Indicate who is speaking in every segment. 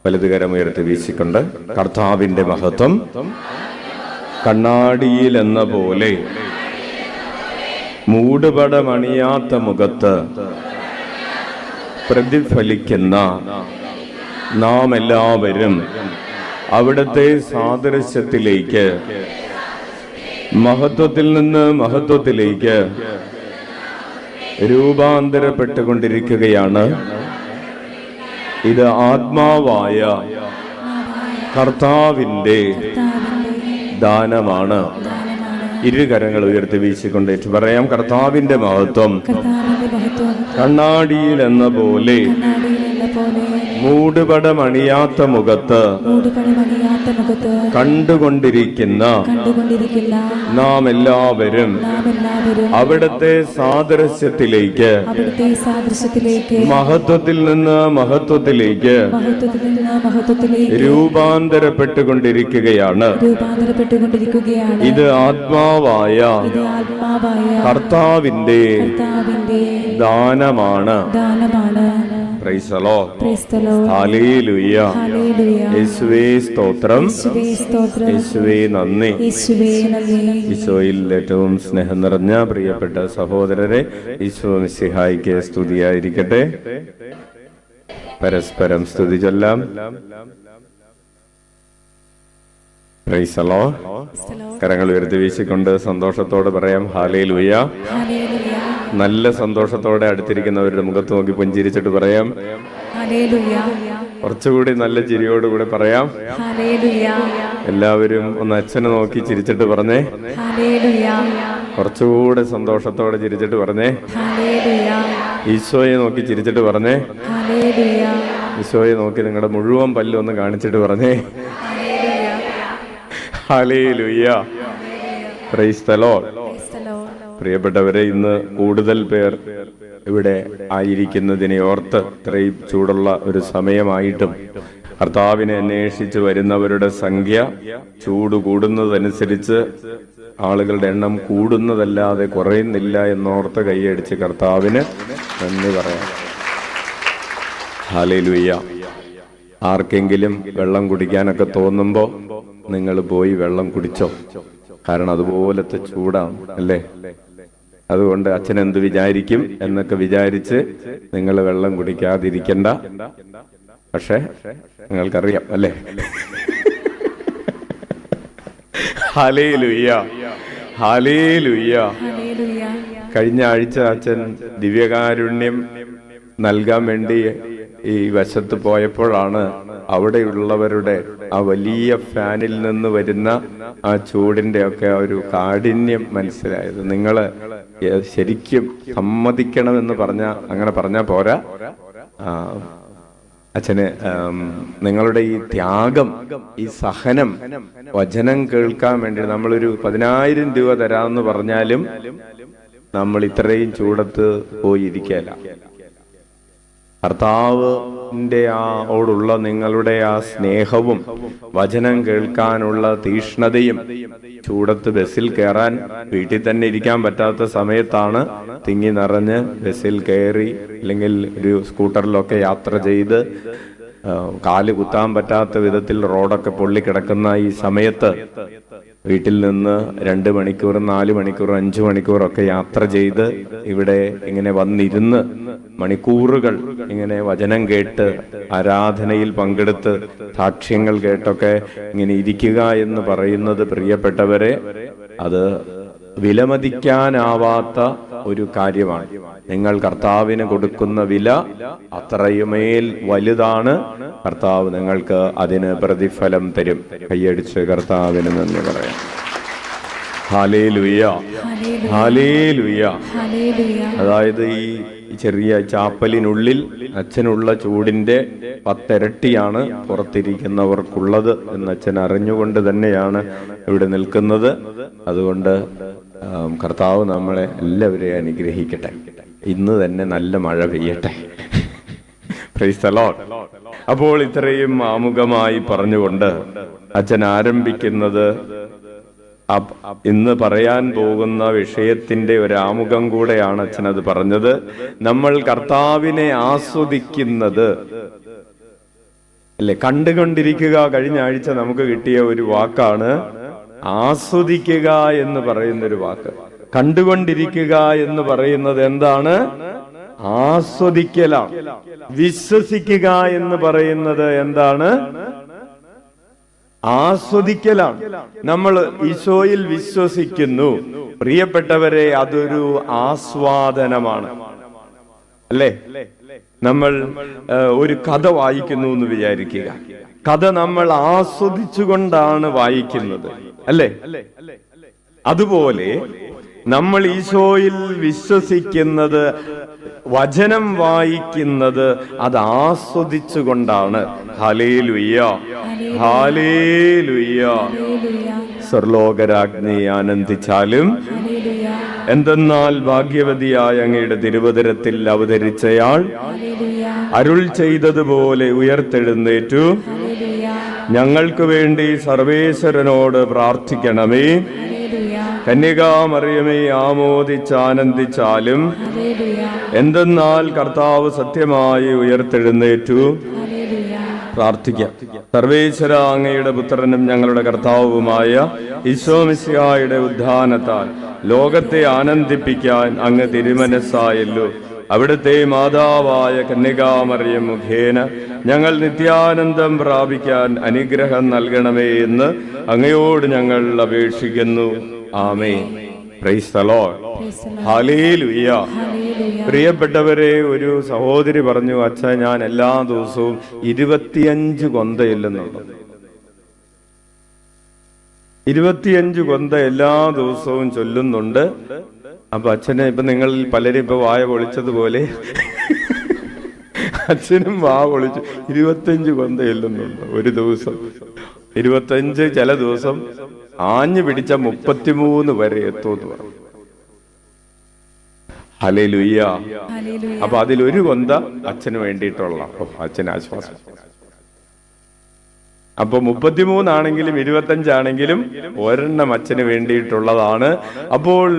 Speaker 1: വലതുകരമുയർത്തി വീശിക്കൊണ്ട് കർത്താവിന്റെ മഹത്വം കണ്ണാടിയിൽ എന്ന പോലെ മൂടുപടമണിയാത്ത മുഖത്ത് പ്രതിഫലിക്കുന്ന നാം എല്ലാവരും അവിടുത്തെ സാദൃശ്യത്തിലേക്ക്, മഹത്വത്തിൽ നിന്ന് മഹത്വത്തിലേക്ക് രൂപാന്തരപ്പെട്ടുകൊണ്ടിരിക്കുകയാണ്. ഇത് ആത്മാവായ കർത്താവിൻ്റെ ദാനമാണ്. ഇരുകരങ്ങൾ ഉയർത്തി വീശിക്കൊണ്ട് പറയാം, കർത്താവിന്റെ മഹത്വം കണ്ണാടിയിൽ എന്ന പോലെ മൂടുപടമണിയാത്ത മുഖത്ത് കണ്ടുകൊണ്ടിരിക്കുന്ന നാം എല്ലാവരും അവിടുത്തെ സാദൃശ്യത്തിലേക്ക്, മഹത്വത്തിൽ നിന്ന് മഹത്വത്തിലേക്ക് രൂപാന്തരപ്പെട്ടുകൊണ്ടിരിക്കുകയാണ്. ഇത് ആത്മാവായ കർത്താവിന്റെ ദാനമാണ്. Price the Lord. ഹല്ലേലൂയ. യേശുവേ സ്തോത്രം, യേശുവേ നന്ദി. ഈശോയിൽ ഏറ്റവും സ്നേഹം നിറഞ്ഞ പ്രിയപ്പെട്ട സഹോദരരെ, ഈശോ മിശിഹായിക്ക് സ്തുതിയായിരിക്കട്ടെ. പരസ്പരം സ്തുതി ചൊല്ലാം. Price the Lord. കരങ്ങൾ ഉയർത്തി വീശിക്കൊണ്ട് സന്തോഷത്തോടെ പറയാം, ഹല്ലേലൂയ. നല്ല സന്തോഷത്തോടെ അടുത്തിരിക്കുന്നവരുടെ മുഖത്ത് നോക്കി പുഞ്ചിരിച്ചിട്ട് പറയാം, ഹല്ലേലൂയ. കുറച്ചുകൂടി നല്ല ചിരിയോടുകൂടെ പറയാം, ഹല്ലേലൂയ. എല്ലാവരും ഒന്ന് അച്ഛനെ നോക്കി ചിരിച്ചിട്ട് പറഞ്ഞേ, ഹല്ലേലൂയ. കുറച്ചുകൂടെ സന്തോഷത്തോടെ ചിരിച്ചിട്ട് പറഞ്ഞേ, ഹല്ലേലൂയ. ഈശോയെ നോക്കി ചിരിച്ചിട്ട് പറഞ്ഞേ, ഹല്ലേലൂയ. ഈശോയെ നോക്കി നിങ്ങളുടെ മുഴുവൻ പല്ലും ഒന്ന് കാണിച്ചിട്ട് പറഞ്ഞേ, ഹല്ലേലൂയ. Price the Lord. പ്രിയപ്പെട്ടവരെ, ഇന്ന് കൂടുതൽ പേർ ഇവിടെ ആയിരിക്കുന്നതിനെ ഓർത്ത്, ഇത്രയും ചൂടുള്ള ഒരു സമയമായിട്ടും കർത്താവിനെ അന്വേഷിച്ച് വരുന്നവരുടെ സംഖ്യ ചൂട് കൂടുന്നതനുസരിച്ച് ആളുകളുടെ എണ്ണം കൂടുന്നതല്ലാതെ കുറയുന്നില്ല എന്നോർത്ത് കൈയടിച്ച് കർത്താവിന് നന്ദി പറയാം. ഹല്ലേലൂയ. ആർക്കെങ്കിലും വെള്ളം കുടിക്കാനൊക്കെ തോന്നുമ്പോൾ നിങ്ങൾ പോയി വെള്ളം കുടിച്ചോ, കാരണം അതുപോലത്തെ ചൂടാണ് അല്ലേ. അതുകൊണ്ട് അച്ഛൻ എന്ത് വിചാരിക്കും എന്നൊക്കെ വിചാരിച്ച് നിങ്ങൾ വെള്ളം കുടിക്കാതിരിക്കണ്ട. പക്ഷെ നിങ്ങൾക്കറിയാം അല്ലേ. Hallelujah, hallelujah. കഴിഞ്ഞ ആഴ്ച അച്ഛൻ ദിവ്യകാരുണ്യം നൽകാൻ വേണ്ടി ഈ വശത്ത് പോയപ്പോഴാണ് അവിടെയുള്ളവരുടെ ആ വലിയ ഫാനിൽ നിന്ന് വരുന്ന ആ ചൂടിന്റെ ഒക്കെ ഒരു കാഠിന്യം മനസ്സിലായത്. നിങ്ങൾ ശരിക്കും സമ്മതിക്കണമെന്ന് അങ്ങനെ പറഞ്ഞാൽ പോരാ. അച്ഛന് നിങ്ങളുടെ ഈ ത്യാഗം, ഈ സഹനം, വചനം കേൾക്കാൻ വേണ്ടി നമ്മളൊരു 10,000 രൂപ തരാമെന്ന് പറഞ്ഞാലും നമ്മൾ ഇത്രയും ചൂടത്ത് പോയിരിക്കല. കർത്താവിന്റെ ഓടുള്ള നിങ്ങളുടെ ആ സ്നേഹവും വചനം കേൾക്കാനുള്ള തീഷ്ണതയും, ചൂടത്ത് ബസ്സിൽ കയറാൻ വീട്ടിൽ തന്നെ ഇരിക്കാൻ പറ്റാത്ത സമയത്താണ് തിങ്ങി നിറഞ്ഞ് ബസ്സിൽ കയറി അല്ലെങ്കിൽ ഒരു സ്കൂട്ടറിലൊക്കെ യാത്ര ചെയ്ത് കാല് കുത്താൻ പറ്റാത്ത വിധത്തിൽ റോഡൊക്കെ പൊള്ളിക്കിടക്കുന്ന ഈ സമയത്ത് വീട്ടിൽ നിന്ന് 2 മണിക്കൂർ, 4 മണിക്കൂർ, 5 മണിക്കൂറൊക്കെ യാത്ര ചെയ്ത് ഇവിടെ ഇങ്ങനെ വന്നിരുന്ന് മണിക്കൂറുകൾ ഇങ്ങനെ വചനം കേട്ട് ആരാധനയിൽ പങ്കെടുത്ത് സാക്ഷ്യങ്ങൾ കേട്ടൊക്കെ ഇങ്ങനെ ഇരിക്കുക എന്ന് പറയുന്നത്, പ്രിയപ്പെട്ടവരെ, അത് വിലമതിക്കാനാവാത്ത ഒരു കാര്യമാണ്. നിങ്ങൾ കർത്താവിന് കൊടുക്കുന്ന വില അത്രയുമേൽ വലുതാണ്. കർത്താവ് നിങ്ങൾക്ക് അതിന് പ്രതിഫലം തരും. കൈയടിച്ച് കർത്താവിന് നന്ദി പറയാം. Hallelujah, hallelujah. അതായത് ഈ ചെറിയ ചാപ്പലിനുള്ളിൽ അച്ഛനുള്ള ചൂടിന്റെ 10 ഇരട്ടിയാണ് പുറത്തിരിക്കുന്നവർക്കുള്ളത് എന്ന് അച്ഛൻ അറിഞ്ഞുകൊണ്ട് തന്നെയാണ് ഇവിടെ നിൽക്കുന്നത്. അതുകൊണ്ട് കർത്താവ് നമ്മളെ എല്ലാവരെയും അനുഗ്രഹിക്കട്ടെ. ഇന്ന് തന്നെ നല്ല മഴ പെയ്യട്ടെ. Price the Lord. അപ്പോൾ ഇത്രയും ആമുഖമായി പറഞ്ഞുകൊണ്ട് അച്ഛൻ ആരംഭിക്കുന്നത് ഇന്ന് പറയാൻ പോകുന്ന വിഷയത്തിന്റെ ഒരു ആമുഖം കൂടെയാണ് അച്ഛൻ അത് പറഞ്ഞത്. നമ്മൾ കർത്താവിനെ ആസ്വദിക്കുന്നത് അല്ലെ? കണ്ടുകൊണ്ടിരിക്കുക കഴിഞ്ഞ ആഴ്ച നമുക്ക് കിട്ടിയ ഒരു വാക്കാണ്. ആസ്വദിക്കുക എന്ന് പറയുന്നൊരു വാക്ക്. കണ്ടുകൊണ്ടിരിക്കുക എന്ന് പറയുന്നത് എന്താണ്? ആസ്വദിക്കലാണ്. വിശ്വസിക്കുക എന്ന് പറയുന്നത് എന്താണ്? ആസ്വദിക്കലാണ്. നമ്മൾ ഈശോയിൽ വിശ്വസിക്കുന്നു. പ്രിയപ്പെട്ടവരെ, അതൊരു ആസ്വാദനമാണ്, അല്ലേ? നമ്മൾ ഒരു കഥ വായിക്കുന്നു എന്ന് വിചാരിക്കുക. കഥ നമ്മൾ ആസ്വദിച്ചുകൊണ്ടാണ് വായിക്കുന്നത്, അല്ലേ? അതുപോലെ നമ്മൾ ഈശോയിൽ വിശ്വസിക്കുന്നത്, വചനം വായിക്കുന്നത്, അത് ആസ്വദിച്ചുകൊണ്ടാണ്. Hallelujah, hallelujah. സ്വർലോകരാജ്ഞി ആനന്ദിച്ചാലും എന്തെന്നാൽ ഭാഗ്യവതിയായ അങ്ങയുടെ തിരുവചനത്തിൽ അവതരിച്ചയാൾ അരുൾ ചെയ്തതുപോലെ ഉയർത്തെഴുന്നേറ്റു ഞങ്ങൾക്ക് വേണ്ടി സർവേശ്വരനോട് പ്രാർത്ഥിക്കണമേ. കന്യകാമറിയമേ ആമോദിച്ചാനന്ദിച്ചാലും എന്തെന്നാൽ കർത്താവ് സത്യമായി ഉയർത്തെഴുന്നേറ്റു. പ്രാർത്ഥിക്കാം. സർവേശ്വര, അങ്ങയുടെ പുത്രനും ഞങ്ങളുടെ കർത്താവുമായ ഈശോ മിശിഹായുടെ ഉദ്ധാനത്താൽ ലോകത്തെ ആനന്ദിപ്പിക്കാൻ അങ്ങ് തിരുമനസ്സായല്ലോ. അവിടുത്തെ മാതാവായ കന്യകാമറിയം മുഖേന ഞങ്ങൾ നിത്യാനന്ദം പ്രാപിക്കാൻ അനുഗ്രഹം നൽകണമേ എന്ന് അങ്ങയോട് ഞങ്ങൾ അപേക്ഷിക്കുന്നു. ആമേൻ. Praise the Lord. ഹല്ലേലൂയ. പ്രിയപ്പെട്ടവരെ, ഒരു സഹോദരി പറഞ്ഞു, അച്ഛാ, ഞാൻ എല്ലാ ദിവസവും 25 കൊന്ത ചെല്ലുന്നുണ്ട്. 25 കൊന്ത എല്ലാ ദിവസവും ചൊല്ലുന്നുണ്ട്. അപ്പൊ അച്ഛനെ ഇപ്പൊ നിങ്ങൾ പലരും ഇപ്പൊ വായ പൊളിച്ചതുപോലെ അച്ഛനും വാ പൊളിച്ചു. 25 കൊന്ത ചെല്ലുന്നുണ്ട് ഒരു ദിവസം. 25, ചില ദിവസം ആഞ്ഞു പിടിച്ച 33 വരെ എത്തുമെന്ന് പറഞ്ഞു. ഹല്ലേലൂയ. അപ്പൊ അതിലൊരു കൊന്ത അച്ഛന് വേണ്ടിയിട്ടുള്ള, അച്ഛന് ആശ്വാസം. അപ്പൊ 33 ആണെങ്കിലും 25 ആണെങ്കിലും ഒരെണ്ണം അച്ഛന് വേണ്ടിയിട്ടുള്ളതാണ്. അപ്പോൾ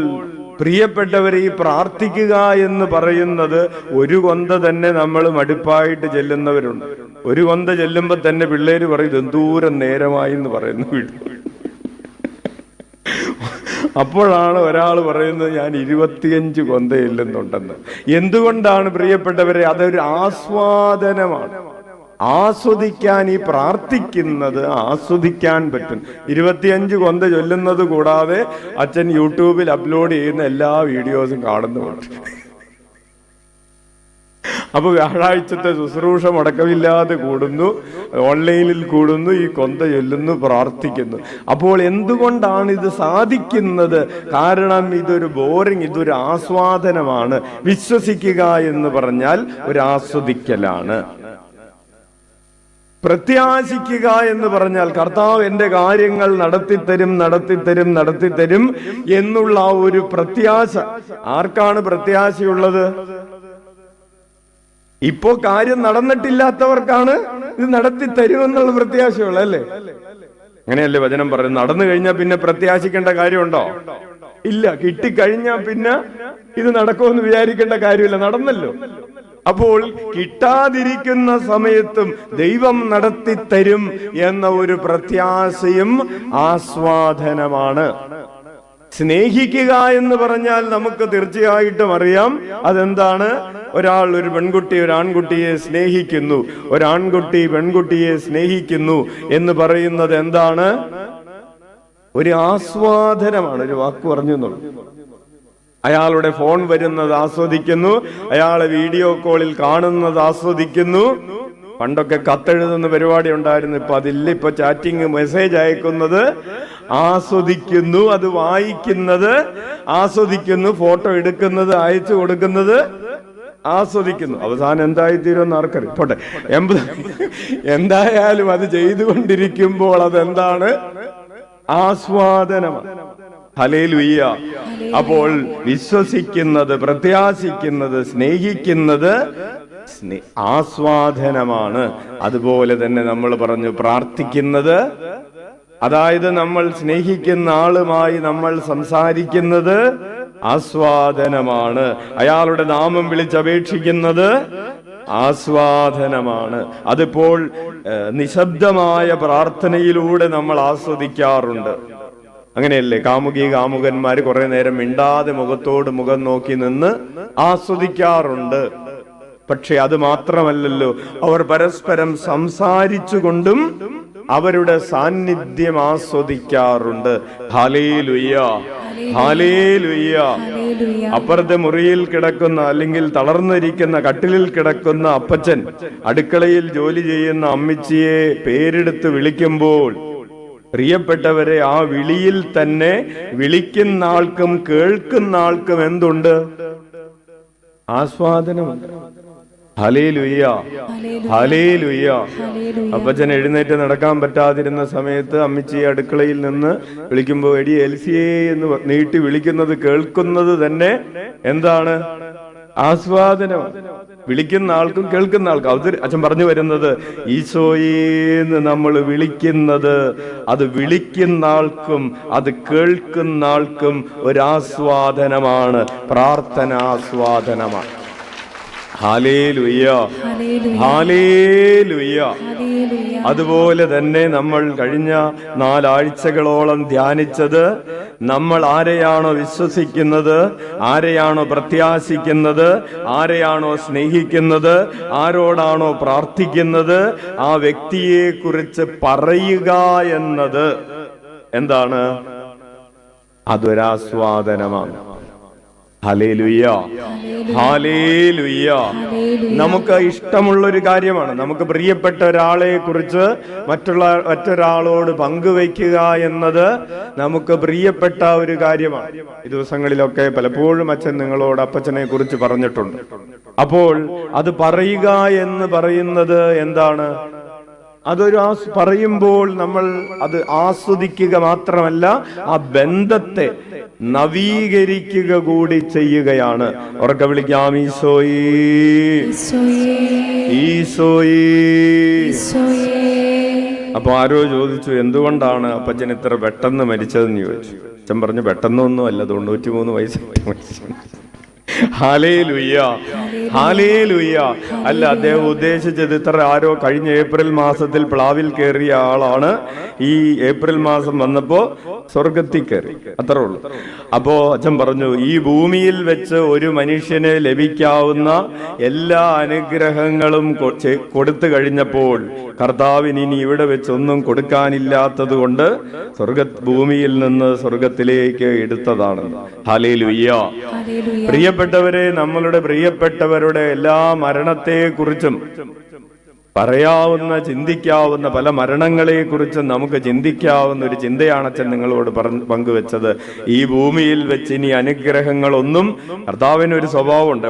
Speaker 1: പ്രിയപ്പെട്ടവർ, ഈ പ്രാർത്ഥിക്കുക എന്ന് പറയുന്നത് ഒരു കൊന്ത തന്നെ നമ്മൾ മടുപ്പായിട്ട് ചെല്ലുന്നവരുണ്ട്. ഒരു കൊന്ത ചെല്ലുമ്പോ തന്നെ പിള്ളേര് പറയും എന്തൂരം നേരമായി എന്ന് പറയുന്നു വീട്ടിൽ. അപ്പോഴാണ് ഒരാൾ പറയുന്നത് ഞാൻ 25 കൊന്ത ചെല്ലുന്നുണ്ടെന്ന്. എന്തുകൊണ്ടാണ് പ്രിയപ്പെട്ടവരെ? അതൊരു ആസ്വാദനമാണ്. ആസ്വദിക്കാൻ, ഈ പ്രാർത്ഥിക്കുന്നത് ആസ്വദിക്കാൻ പറ്റും. 25 കൊന്ത ചൊല്ലുന്നത് കൂടാതെ അച്ഛൻ യൂട്യൂബിൽ അപ്ലോഡ് ചെയ്യുന്ന എല്ലാ വീഡിയോസും കാണുന്നുമുണ്ട്. അപ്പൊ വ്യാഴാഴ്ചത്തെ ശുശ്രൂഷ മുടക്കമില്ലാതെ കൂടുന്നു, ഓൺലൈനിൽ കൂടുന്നു, ഈ കൊന്ത ചൊല്ലുന്നു, പ്രാർത്ഥിക്കുന്നു. അപ്പോൾ എന്തുകൊണ്ടാണ് ഇത് സാധിക്കുന്നത്? കാരണം ഇതൊരു ഇതൊരു ആസ്വാദനമാണ്. വിശ്വസിക്കുക എന്ന് പറഞ്ഞാൽ ഒരു ആസ്വദിക്കലാണ്. പ്രത്യാശിക്കുക എന്ന് പറഞ്ഞാൽ കർത്താവ് എന്റെ കാര്യങ്ങൾ നടത്തിത്തരും എന്നുള്ള ഒരു പ്രത്യാശ. ആർക്കാണ് പ്രത്യാശയുള്ളത്? ഇപ്പോ കാര്യം നടന്നിട്ടില്ലാത്തവർക്കാണ് ഇത് നടത്തിത്തരുമെന്നുള്ള പ്രത്യാശയുള്ളത്, അല്ലേ? അങ്ങനെയല്ലേ വചനം പറയുന്നത്? നടന്നു കഴിഞ്ഞാൽ പിന്നെ പ്രത്യാശിക്കേണ്ട കാര്യമുണ്ടോ? ഇല്ല. കിട്ടിക്കഴിഞ്ഞാൽ പിന്നെ ഇത് നടക്കുമെന്ന് വിചാരിക്കേണ്ട കാര്യമില്ല, നടന്നല്ലോ. അപ്പോൾ കിട്ടാതിരിക്കുന്ന സമയത്തും ദൈവം നടത്തിത്തരും എന്ന ഒരു പ്രത്യാശയും ആസ്വാദനമാണ്. സ്നേഹിക്കുക എന്ന് പറഞ്ഞാൽ നമുക്ക് തീർച്ചയായിട്ടും അറിയാം അതെന്താണ്. ഒരു പെൺകുട്ടി ഒരു ആൺകുട്ടിയെ സ്നേഹിക്കുന്നു, ഒരാൺകുട്ടി പെൺകുട്ടിയെ സ്നേഹിക്കുന്നു എന്ന് പറയുന്നത് എന്താണ്? ഒരു ആസ്വാദനമാണ്. ഒരു വാക്ക് പറഞ്ഞു എന്നുള്ളൂ. അയാളുടെ ഫോൺ വരുന്നത് ആസ്വദിക്കുന്നു, അയാളെ വീഡിയോ കോളിൽ കാണുന്നത് ആസ്വദിക്കുന്നു. പണ്ടൊക്കെ കത്തെഴുതുന്ന പരിപാടി ഉണ്ടായിരുന്നു, ഇപ്പൊ അതില്ല. ഇപ്പൊ ചാറ്റിംഗ്, മെസ്സേജ് അയക്കുന്നത് ആസ്വദിക്കുന്നു, അത് വായിക്കുന്നത് ആസ്വദിക്കുന്നു, ഫോട്ടോ എടുക്കുന്നത്, അയച്ചു കൊടുക്കുന്നത് ആസ്വദിക്കുന്നു. അവസാനം എന്തായിത്തീരുമെന്ന് ആർക്കറിയാം. പോട്ടെ, എന്തായാലും അത് ചെയ്തുകൊണ്ടിരിക്കുമ്പോൾ അതെന്താണ്? ആസ്വാദനമാണ്. ഹല്ലേലൂയ. അപ്പോൾ വിശ്വസിക്കുന്നത്, പ്രത്യാശിക്കുന്നത്, സ്നേഹിക്കുന്നത് ആസ്വാദനമാണ്. അതുപോലെ തന്നെ നമ്മൾ പറഞ്ഞു പ്രാർത്ഥിക്കുന്നത്, അതായത് നമ്മൾ സ്നേഹിക്കുന്ന ആളുമായി നമ്മൾ സംസാരിക്കുന്നത് ആസ്വാദനമാണ്. അയാളുടെ നാമം വിളിച്ചപേക്ഷിക്കുന്നത് ആസ്വാദനമാണ്. അതിപ്പോൾ നിശബ്ദമായ പ്രാർത്ഥനയിലൂടെ നമ്മൾ ആസ്വദിക്കാറുണ്ട്. അങ്ങനെയല്ലേ? കാമുകന്മാര് കുറെ നേരം മിണ്ടാതെ മുഖത്തോട് മുഖം നോക്കി നിന്ന് ആസ്വദിക്കാറുണ്ട്. പക്ഷെ അത് മാത്രമല്ലല്ലോ, അവർ പരസ്പരം സംസാരിച്ചുകൊണ്ടും അവരുടെ സാന്നിധ്യം ആസ്വദിക്കാറുണ്ട്. Hallelujah, hallelujah. അപ്പുറത്തെ മുറിയിൽ കിടക്കുന്ന അല്ലെങ്കിൽ തളർന്നിരിക്കുന്ന കട്ടിലിൽ കിടക്കുന്ന അപ്പച്ചൻ അടുക്കളയിൽ ജോലി ചെയ്യുന്ന അമ്മച്ചിയെ പേരെടുത്ത് വിളിക്കുമ്പോൾ പ്രിയപ്പെട്ടവരെ, ആ വിളിയിൽ തന്നെ വിളിക്കുന്ന ആൾക്കും കേൾക്കുന്ന ആൾക്കും എന്തുണ്ട്? ആസ്വാദനമുണ്ട്. Hallelujah, hallelujah. അപ്പച്ചൻ എഴുന്നേറ്റ് നടക്കാൻ പറ്റാതിരുന്ന സമയത്ത് അമ്മച്ചി അടുക്കളയിൽ നിന്ന് വിളിക്കുമ്പോ എടി എൽസിയെ എന്ന് നീട്ടി വിളിക്കുന്നത് കേൾക്കുന്നത് തന്നെ എന്താണ്? ആസ്വാദനം. വിളിക്കുന്ന ആൾക്കും കേൾക്കുന്ന ആൾക്കും. അത് അച്ഛൻ പറഞ്ഞു വരുന്നത്, ഈശോയേന്ന് നമ്മൾ വിളിക്കുന്നത് അത് വിളിക്കുന്ന ആൾക്കും അത് കേൾക്കുന്ന ആൾക്കും ഒരാസ്വാദനമാണ്, പ്രാർത്ഥന ആസ്വാദനമാണ്. Hallelujah, hallelujah. അതുപോലെ തന്നെ നമ്മൾ കഴിഞ്ഞ 4 ആഴ്ചകളോളം ധ്യാനിച്ചത്, നമ്മൾ ആരെയാണോ വിശ്വസിക്കുന്നത്, ആരെയാണോ പ്രത്യാശിക്കുന്നത്, ആരെയാണോ സ്നേഹിക്കുന്നത്, ആരോടാണോ പ്രാർത്ഥിക്കുന്നത്, ആ വ്യക്തിയെ കുറിച്ച് പറയുക എന്നത് എന്താണ്? അതൊരാസ്വാദനമാണ്. ഹല്ലേലൂയ, ഹല്ലേലൂയ. നമുക്ക് ഇഷ്ടമുള്ളൊരു കാര്യമാണ്. നമുക്ക് പ്രിയപ്പെട്ട ഒരാളെ കുറിച്ച് മറ്റൊരാളോട് പങ്കുവയ്ക്കുക എന്നത് നമുക്ക് പ്രിയപ്പെട്ട ഒരു കാര്യമാണ്. ഈ ദിവസങ്ങളിലൊക്കെ പലപ്പോഴും അച്ഛൻ നിങ്ങളോട് അപ്പച്ചനെ കുറിച്ച് പറഞ്ഞിട്ടുണ്ട്. അപ്പോൾ അത് പറയുക എന്ന് പറയുന്നത് എന്താണ്? അതൊരു പറയുമ്പോൾ നമ്മൾ അത് ആസ്വദിക്കുക മാത്രമല്ല, ആ ബന്ധത്തെ നവീകരിക്കുക കൂടി ചെയ്യുകയാണ്. ഉറക്കെ വിളിക്കാം, ഈശോയേ, ഈശോയേ. അപ്പൊ ആരോ ചോദിച്ചു, എന്തുകൊണ്ടാണ് അപ്പച്ചൻ ഇത്ര പെട്ടെന്ന് മരിച്ചതെന്ന് ചോദിച്ചു. അച്ഛൻ പറഞ്ഞു, പെട്ടെന്നൊന്നും അല്ല, 93 വയസ്സ് മരിച്ചു. Hallelujah, hallelujah. അല്ല, അദ്ദേഹം ഉദ്ദേശിച്ചത് ഇത്ര ആരോ കഴിഞ്ഞ ഏപ്രിൽ മാസത്തിൽ പ്ലാവിൽ കയറിയ ആളാണ് ഈ ഏപ്രിൽ മാസം വന്നപ്പോ സ്വർഗത്തിൽ കയറി, അത്രേ ഉള്ളൂ. അപ്പോ അച്ഛൻ പറഞ്ഞു, ഈ ഭൂമിയിൽ വെച്ച് ഒരു മനുഷ്യന് ലഭിക്കാവുന്ന എല്ലാ അനുഗ്രഹങ്ങളും കൊടുത്തു കഴിഞ്ഞപ്പോൾ കർത്താവിന് ഇനി ഇവിടെ വെച്ച് ഒന്നും കൊടുക്കാനില്ലാത്തത് കൊണ്ട് ഭൂമിയിൽ നിന്ന് സ്വർഗത്തിലേക്ക് എടുത്തതാണ്. ഹല്ലേലൂയ. പ്രിയപ്പെട്ടവരെ, നമ്മളുടെ പ്രിയപ്പെട്ടവരുടെ എല്ലാ മരണത്തെ കുറിച്ചും പറയാവുന്ന, ചിന്തിക്കാവുന്ന പല മരണങ്ങളെ കുറിച്ച് നമുക്ക് ചിന്തിക്കാവുന്ന ഒരു ചിന്തയാണ് അച്ഛൻ നിങ്ങളോട് പങ്കുവെച്ചത്. ഈ ഭൂമിയിൽ വെച്ച് ഇനി അനുഗ്രഹങ്ങളൊന്നും, കർത്താവിന് ഒരു സ്വഭാവമുണ്ട്,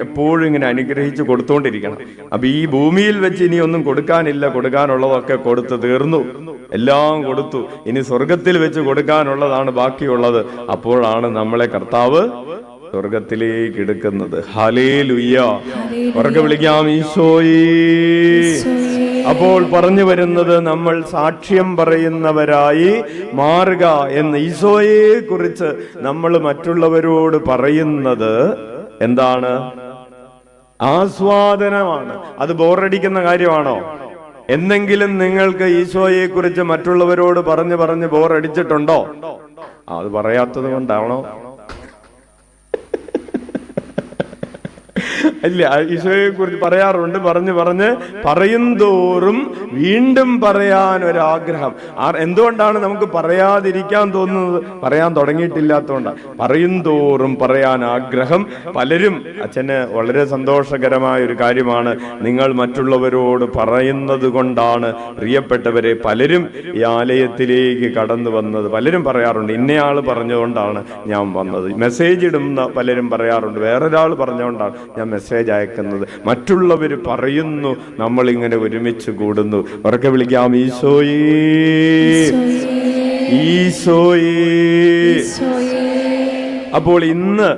Speaker 1: എപ്പോഴും ഇങ്ങനെ അനുഗ്രഹിച്ച് കൊടുത്തോണ്ടിരിക്കണം. അപ്പൊ ഈ ഭൂമിയിൽ വെച്ച് ഇനി ഒന്നും കൊടുക്കാനില്ല, കൊടുക്കാനുള്ളതൊക്കെ കൊടുത്തു തീർന്നു, എല്ലാം കൊടുത്തു. ഇനി സ്വർഗത്തിൽ വെച്ച് കൊടുക്കാനുള്ളതാണ് ബാക്കിയുള്ളത്. അപ്പോഴാണ് നമ്മളെ കർത്താവ് സ്വർഗത്തിലേക്ക് എടുക്കുന്നത്. ഹല്ലേലൂയ. ഉറക്കെ വിളിക്കാം, ഈശോയേ. അപ്പോൾ പറഞ്ഞു വരുന്നത്, നമ്മൾ സാക്ഷ്യം പറയുന്നവരായി മാറുക എന്ന്. ഈശോയെ കുറിച്ച് നമ്മൾ മറ്റുള്ളവരോട് പറയുന്നത് എന്താണ്? ആസ്വാദനമാണ്. അത് ബോറടിക്കുന്ന കാര്യമാണോ? എന്തെങ്കിലും നിങ്ങൾക്ക് ഈശോയെ കുറിച്ച് മറ്റുള്ളവരോട് പറഞ്ഞ് ബോറടിച്ചിട്ടുണ്ടോ? അത് പറയാത്തത് കൊണ്ടാണോ? ഇല്ല, ഈശോയെ കുറിച്ച് പറയാറുണ്ട്. പറയും തോറും വീണ്ടും പറയാൻ ഒരാഗ്രഹം. എന്തുകൊണ്ടാണ് നമുക്ക് പറയാതിരിക്കാൻ തോന്നുന്നത്? പറയാൻ തുടങ്ങിയിട്ടില്ലാത്തതുകൊണ്ടാണ്. പറയും തോറും പറയാൻ ആഗ്രഹം. പലരും, അച്ഛന് വളരെ സന്തോഷകരമായ ഒരു കാര്യമാണ്, നിങ്ങൾ മറ്റുള്ളവരോട് പറയുന്നത് കൊണ്ടാണ് പ്രിയപ്പെട്ടവരെ പലരും ഈ ആലയത്തിലേക്ക് കടന്നു വന്നത്. പലരും പറയാറുണ്ട്, ഇന്നയാള് പറഞ്ഞുകൊണ്ടാണ് ഞാൻ വന്നത്. മെസ്സേജ് ഇടുന്ന പലരും പറയാറുണ്ട്, വേറൊരാൾ പറഞ്ഞുകൊണ്ടാണ് ഞാൻ മെസ്സേജ് അയക്കുന്നത്. മറ്റുള്ളവർ പറയുന്നു, നമ്മളിങ്ങനെ ഒരുമിച്ച് കൂടുന്നു. ഉറക്കെ വിളിക്കാം, ഈശോയേ, ഈശോയേ. അപ്പോൾ ഇന്ന്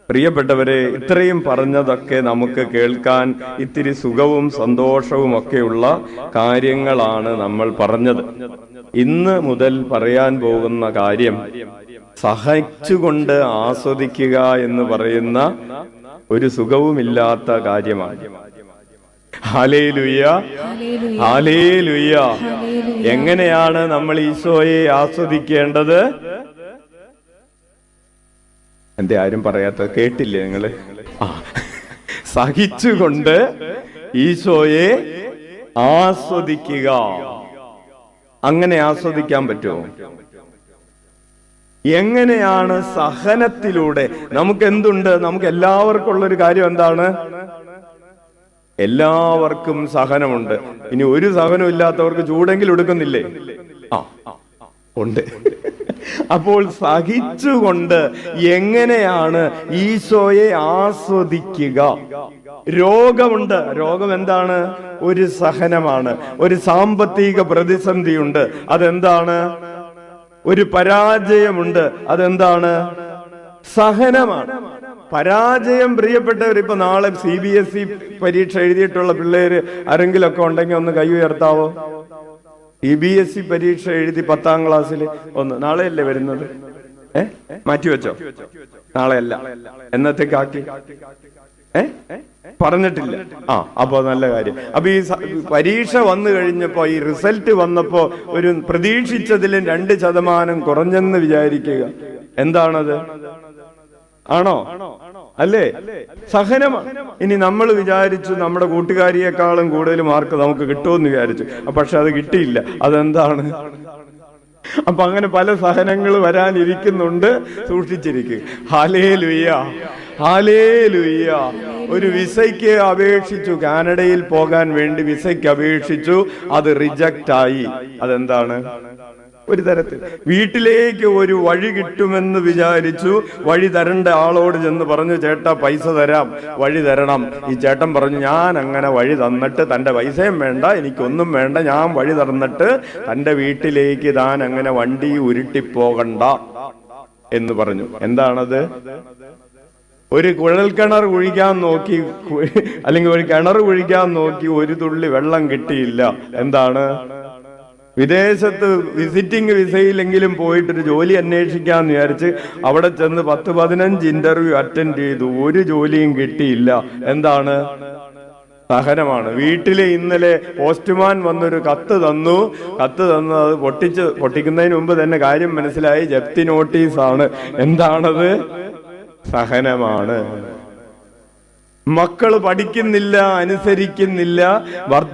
Speaker 1: പ്രിയപ്പെട്ടവരെ, ഇത്രയും പറഞ്ഞതൊക്കെ നമുക്ക് കേൾക്കാൻ ഇത്തിരി സുഖവും സന്തോഷവും ഒക്കെയുള്ള കാര്യങ്ങളാണ് നമ്മൾ പറഞ്ഞത്. ഇന്ന് മുതൽ പറയാൻ പോകുന്ന കാര്യം സഹിച്ചുകൊണ്ട് ആസ്വദിക്കുക എന്ന് പറയുന്ന ഒരു സുഖവുമില്ലാത്ത കാര്യമാണ്. Hallelujah, hallelujah. എങ്ങനെയാണ് നമ്മൾ ഈശോയെ ആസ്വദിക്കേണ്ടത്? എന്തേ ആരും പറയാത്ത കേട്ടില്ലേ നിങ്ങള്? സഹിച്ചുകൊണ്ട് ഈശോയെ ആസ്വദിക്കുക. അങ്ങനെ ആസ്വദിക്കാൻ പറ്റുമോ? എങ്ങനെയാണ്? സഹനത്തിലൂടെ. നമുക്ക് എന്തുണ്ട്? നമുക്ക് എല്ലാവർക്കും ഉള്ളൊരു കാര്യം എന്താണ്? എല്ലാവർക്കും സഹനമുണ്ട്. ഇനി ഒരു സഹനം ഇല്ലാത്തവർക്ക് ചൂടെങ്കിലും എടുക്കുന്നില്ലേ? ഉണ്ട്. അപ്പോൾ സഹിച്ചുകൊണ്ട് എങ്ങനെയാണ് ഈശോയെ ആസ്വദിക്കുക? രോഗമുണ്ട്. രോഗം എന്താണ്? ഒരു സഹനമാണ്. ഒരു സാമ്പത്തിക പ്രതിസന്ധിയുണ്ട്. അതെന്താണ്? ഒരു പരാജയമുണ്ട്. അതെന്താണ്? സഹനമാണ്. പരാജയം പ്രിയപ്പെട്ടവർ, ഇപ്പൊ നാളെ CBSE പരീക്ഷ എഴുതിയിട്ടുള്ള പിള്ളേര് ആരെങ്കിലൊക്കെ ഉണ്ടെങ്കിൽ ഒന്ന് കൈ ഉയർത്താവോ? CBSE പരീക്ഷ എഴുതി 10ാം ക്ലാസ്സിൽ ഒന്ന്. നാളെയല്ലേ വരുന്നത്? മാറ്റിവെച്ചോ? നാളെയല്ല. എന്നത്തേക്കാക്കി? പറഞ്ഞിട്ടില്ല. അപ്പൊ നല്ല കാര്യം. അപ്പൊ ഈ പരീക്ഷ വന്നു കഴിഞ്ഞപ്പോ, ഈ റിസൾട്ട് വന്നപ്പോ ഒരു പ്രതീക്ഷിച്ചതിലും 2% കുറഞ്ഞെന്ന് വിചാരിക്കുക. എന്താണത്? ആണോ? അല്ലേ? സഹനമാണ്. ഇനി നമ്മൾ വിചാരിച്ചു നമ്മുടെ കൂട്ടുകാരിയെക്കാളും കൂടുതൽ മാർക്ക് നമുക്ക് കിട്ടുമെന്ന് വിചാരിച്ചു. പക്ഷെ അത് കിട്ടിയില്ല. അതെന്താണ്? അപ്പൊ അങ്ങനെ പല സഹനങ്ങൾ വരാനിരിക്കുന്നുണ്ട്. സൂക്ഷിച്ചിരിക്കുക. ഹല്ലേലൂയ, ഹല്ലേലൂയ. ഒരു വിസയ്ക്ക് അപേക്ഷിച്ചു, കാനഡയിൽ പോകാൻ വേണ്ടി വിസയ്ക്ക് അപേക്ഷിച്ചു. അത് റിജക്റ്റ് ആയി. അതെന്താണ്? ഒരു തരത്തിൽ വീട്ടിലേക്ക് ഒരു വഴി കിട്ടുമെന്ന് വിചാരിച്ചു. വഴി തരേണ്ട ആളോട് ചെന്ന് പറഞ്ഞു, ചേട്ടാ പൈസ തരാം, വഴി തരണം. ഈ ചേട്ടൻ പറഞ്ഞു, ഞാൻ അങ്ങനെ വഴി തന്നിട്ട്, തന്റെ പൈസയും വേണ്ട, എനിക്കൊന്നും വേണ്ട, ഞാൻ വഴി തന്നിട്ട് തന്റെ വീട്ടിലേക്ക് താൻ അങ്ങനെ വണ്ടി ഉരുട്ടിപ്പോകണ്ട എന്ന് പറഞ്ഞു. എന്താണത്? ഒരു കുഴൽക്കിണർ കുഴിക്കാൻ നോക്കി, അല്ലെങ്കിൽ ഒരു കിണർ കുഴിക്കാൻ നോക്കി, ഒരു തുള്ളി വെള്ളം കിട്ടിയില്ല. എന്താണ്? വിദേശത്ത് വിസിറ്റിംഗ് വിസയിലെങ്കിലും പോയിട്ടൊരു ജോലി അന്വേഷിക്കാന്ന് വിചാരിച്ച് അവിടെ ചെന്ന് 10-15 ഇന്റർവ്യൂ അറ്റൻഡ് ചെയ്തു. ഒരു ജോലിയും കിട്ടിയില്ല. എന്താണ്? സഹനമാണ്. വീട്ടില് ഇന്നലെ പോസ്റ്റ്മാൻ വന്നൊരു കത്ത് തന്നു. കത്ത് തന്നു, അത് പൊട്ടിക്കുന്നതിന് മുമ്പ് തന്നെ കാര്യം മനസ്സിലായി, ജപ്തി നോട്ടീസാണ്. എന്താണത്? സഹനമാണ്. മക്കള് പഠിക്കുന്നില്ല, അനുസരിക്കുന്നില്ല,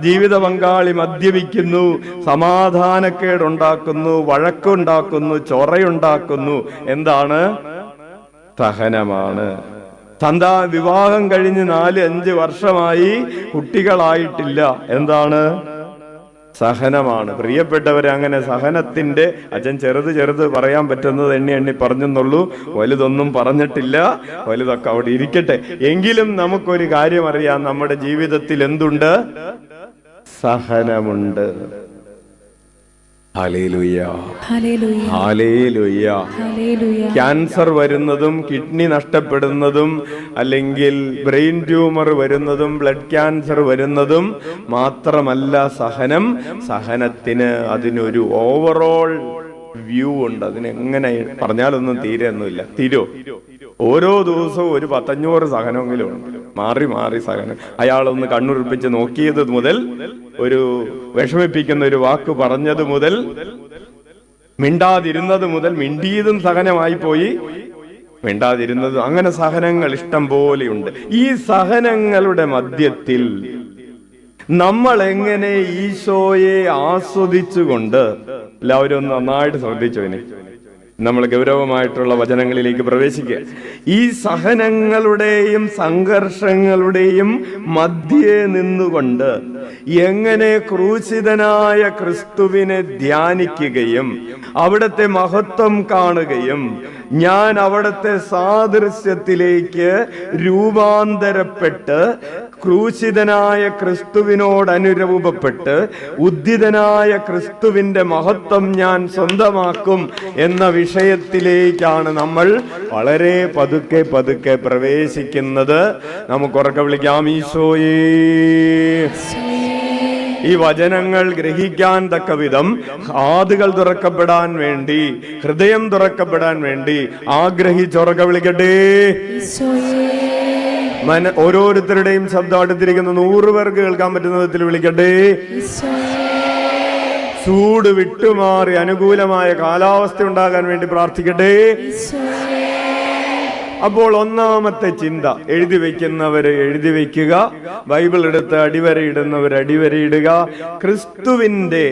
Speaker 1: ജീവിത പങ്കാളി മദ്യപിക്കുന്നു, സമാധാനക്കേടുണ്ടാക്കുന്നു, വഴക്കുണ്ടാക്കുന്നു, ചൊറയുണ്ടാക്കുന്നു. എന്താണ്? സഹനമാണ്. വിവാഹം കഴിഞ്ഞ് 4-5 വർഷമായി, കുട്ടികളായിട്ടില്ല. എന്താണ്? സഹനമാണ്. പ്രിയപ്പെട്ടവരെ, അങ്ങനെ സഹനത്തിന്റെ അച്ഛൻ ചെറുത് പറയാൻ പറ്റുന്നത് എണ്ണി പറഞ്ഞെന്നുള്ളൂ. വലുതൊന്നും പറഞ്ഞിട്ടില്ല. വലുതൊക്കെ അവിടെ ഇരിക്കട്ടെ. എങ്കിലും നമുക്കൊരു കാര്യം അറിയാം, നമ്മുടെ ജീവിതത്തിൽ എന്തുണ്ട്? സഹനമുണ്ട്. ഹല്ലേലൂയ, ഹല്ലേലൂയ. ക്യാൻസർ വരുന്നതും, കിഡ്നി നഷ്ടപ്പെടുന്നതും, അല്ലെങ്കിൽ ബ്രെയിൻ ട്യൂമർ വരുന്നതും, ബ്ലഡ് ക്യാൻസർ വരുന്നതും മാത്രമല്ല സഹനം. സഹനത്തിന് അതിനൊരു ഓവറോൾ വ്യൂ ഉണ്ട്. അതിനെങ്ങനെ പറഞ്ഞാലൊന്നും തീരെയൊന്നുമില്ല. തീരോ? ഓരോ ദിവസവും ഒരു 100-500 സഹനമെങ്കിലും ഉണ്ട്. മാറി മാറി സഹനം. അയാളൊന്ന് കണ്ണുറിപ്പിച്ച് നോക്കിയത് മുതൽ, ഒരു വിഷമിപ്പിക്കുന്ന ഒരു വാക്ക് പറഞ്ഞത് മുതൽ, മിണ്ടാതിരുന്നത് മുതൽ, മിണ്ടിയതും സഹനമായി പോയി, മിണ്ടാതിരുന്നത്, അങ്ങനെ സഹനങ്ങൾ ഇഷ്ടം പോലെയുണ്ട്. ഈ സഹനങ്ങളുടെ മധ്യത്തിൽ നമ്മൾ എങ്ങനെ ഈശോയെ ആസ്വദിച്ചുകൊണ്ട്, എല്ലാവരും ഒന്ന് നന്നായിട്ട് ശ്രദ്ധിച്ചു. ഇനി നമ്മൾ ഗൗരവമായിട്ടുള്ള വചനങ്ങളിലേക്ക് പ്രവേശിക്കുക. ഈ സഹനങ്ങളുടെയും സംഘർഷങ്ങളുടെയും മധ്യേ നിന്നുകൊണ്ട് എങ്ങനെ ക്രൂശിതനായ ക്രിസ്തുവിനെ ധ്യാനിക്കുകയും അവിടുത്തെ മഹത്വം കാണുകയും ഞാൻ അവിടുത്തെ സാദൃശ്യത്തിലേക്ക് രൂപാന്തരപ്പെട്ട് ക്രൂശിതനായ ക്രിസ്തുവിനോടനുരൂപപ്പെട്ട് ഉദ്ധിതനായ ക്രിസ്തുവിന്റെ മഹത്വം ഞാൻ സ്വന്തമാക്കും എന്ന വിഷയത്തിലേക്കാണ് നമ്മൾ വളരെ പതുക്കെ പതുക്കെ പ്രവേശിക്കുന്നത്. നമുക്ക് ഉറക്കെ വിളിക്കാം, ഈശോയേ. ഈ വചനങ്ങൾ ഗ്രഹിക്കാൻ തക്ക വിധം കാതുകൾ തുറക്കപ്പെടാൻ വേണ്ടി, ഹൃദയം തുറക്കപ്പെടാൻ വേണ്ടി ആഗ്രഹിച്ചുറക്കെ വിളിക്കട്ടെ. ഓരോരുത്തരുടെയും ശബ്ദം അടുത്തിരിക്കുന്ന 100 പേർക്ക് കേൾക്കാൻ പറ്റുന്ന വിധത്തിൽ വിളിക്കട്ടെ. ചൂട് വിട്ടുമാറി അനുകൂലമായ കാലാവസ്ഥ ഉണ്ടാകാൻ വേണ്ടി പ്രാർത്ഥിക്കട്ടെ. അപ്പോൾ ഒന്നാമത്തെ ചിന്ത, എഴുതി വയ്ക്കുന്നവര് എഴുതി വയ്ക്കുക, ബൈബിൾ എടുത്ത് അടിവരയിടുന്നവർ അടിവരയിടുക. ക്രിസ്തുവിന്റെ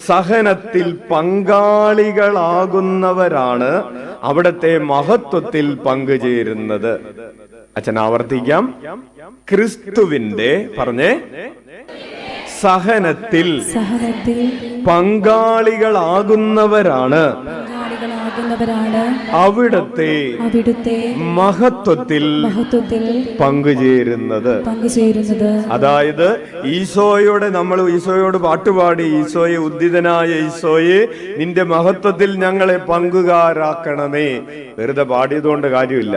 Speaker 1: സഹനത്തിൽ പങ്കാളികളാകുന്നവരാണ് അവിടത്തെ മഹത്വത്തിൽ പങ്കുചേരുന്നത്. അച്ഛൻ ആവർത്തിക്കാം. ക്രിസ്തുവിന്റെ പറഞ്ഞേ സഹനത്തിൽ പങ്കാളികളാകുന്നവരാണ് അവിടുത്തെ മഹത്വത്തിൽ പങ്കുചേരുന്നത്. അതായത് ഈശോയോട് പാട്ടുപാടി, ഈശോയെ, ഉദ്ധിതനായ ഈശോയെ, നിന്റെ മഹത്വത്തിൽ ഞങ്ങളെ പങ്കുകാരാക്കണമേ. വെറുതെ പാടിയതുകൊണ്ട് കാര്യമില്ല.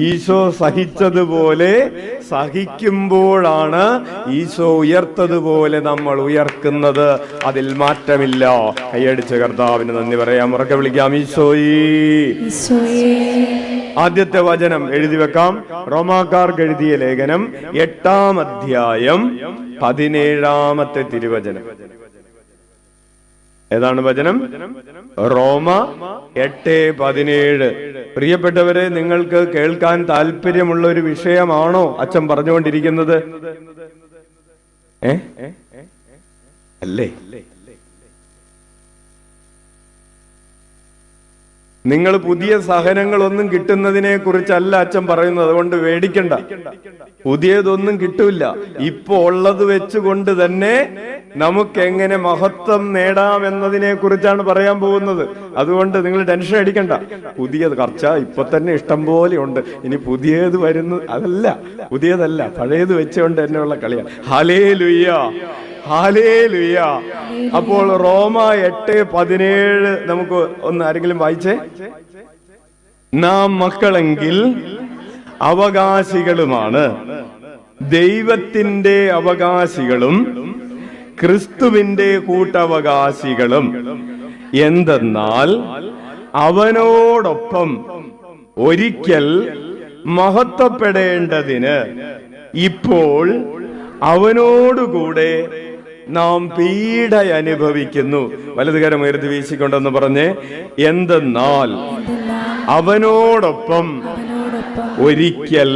Speaker 1: ഈശോ സഹിച്ചതുപോലെ സഹിക്കുമ്പോഴാണ് ഈശോ ഉയർത്തതുപോലെ നമ്മൾ ഉയർക്കുന്നത്. അതിൽ മാറ്റമില്ല. കൈയടിച്ച് കർത്താവിന് നന്ദി പറയാം. ഉറക്കെ വിളിക്കാം, ഈശോയേ. ആദ്യത്തെ വചനം എഴുതി വെക്കാം. റോമാക്കാർക്ക് എഴുതിയ ലേഖനം 8-ാം അധ്യായം 17-ാമത്തെ തിരുവചനം. ഏതാണ് വചനം? റോമ 8:17. പ്രിയപ്പെട്ടവരെ, നിങ്ങൾക്ക് കേൾക്കാൻ താല്പര്യമുള്ള ഒരു വിഷയമാണോ അച്ഛൻ പറഞ്ഞുകൊണ്ടിരിക്കുന്നത്? അല്ലേ? നിങ്ങൾ പുതിയ സഹനങ്ങളൊന്നും കിട്ടുന്നതിനെ കുറിച്ചല്ല അച്ഛൻ പറയുന്നത്. അതുകൊണ്ട് പേടിക്കണ്ട, പുതിയതൊന്നും കിട്ടൂല. ഇപ്പൊ ഉള്ളത് വെച്ചുകൊണ്ട് തന്നെ നമുക്ക് എങ്ങനെ മഹത്വം നേടാം എന്നതിനെ കുറിച്ചാണ് പറയാൻ പോകുന്നത്. അതുകൊണ്ട് നിങ്ങൾ ടെൻഷൻ അടിക്കണ്ട. പുതിയത് കർച്ച ഇപ്പൊ തന്നെ ഇഷ്ടം പോലെ ഉണ്ട്. ഇനി പുതിയത് വരുന്നു അതല്ല, പുതിയതല്ല, പഴയത് വെച്ചുകൊണ്ട് തന്നെയുള്ള കളിയാണ്. Hallelujah, hallelujah. അപ്പോൾ റോമ 8:17 നമുക്ക് ഒന്ന് ആരെങ്കിലും വായിച്ചേ. നാം മക്കളെങ്കിൽ അവകാശികളുമാണ്, ദൈവത്തിന്റെ അവകാശികളും ക്രിസ്തുവിന്റെ കൂട്ടവകാശികളും. എന്തെന്നാൽ അവനോടൊപ്പം ഒരിക്കൽ മഹത്വപ്പെടേണ്ടതിന് ഇപ്പോൾ അവനോടുകൂടെ നാം പീഡ അനുഭവിക്കുന്നു. വലതുകരം ഉയർത്തി വീശിക്കൊണ്ടെന്ന് പറഞ്ഞ്, എന്തെന്നാൽ അവനോടൊപ്പം ഒരിക്കൽ